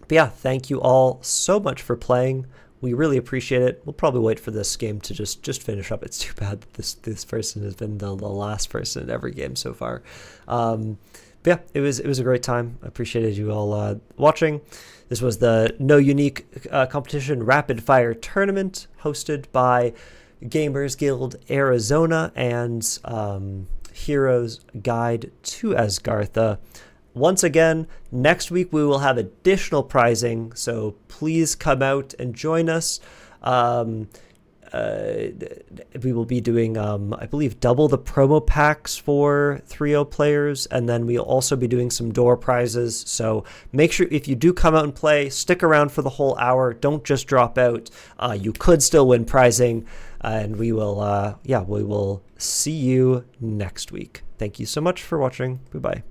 But yeah, thank you all so much for playing. We really appreciate it. We'll probably wait for this game to just finish up. It's too bad that this person has been the last person in every game so far. But yeah, it was a great time. I appreciated you all watching. This was the No Unique Competition Rapid Fire Tournament hosted by Gamers Guild Arizona and Heroes Guide to Asgartha. Once again, next week we will have additional prizing, so please come out and join us. We will be doing, I believe, double the promo packs for 3.0 players, and then we'll also be doing some door prizes. So make sure if you do come out and play, stick around for the whole hour. Don't just drop out. You could still win prizing, and we will, we will see you next week. Thank you so much for watching. Goodbye.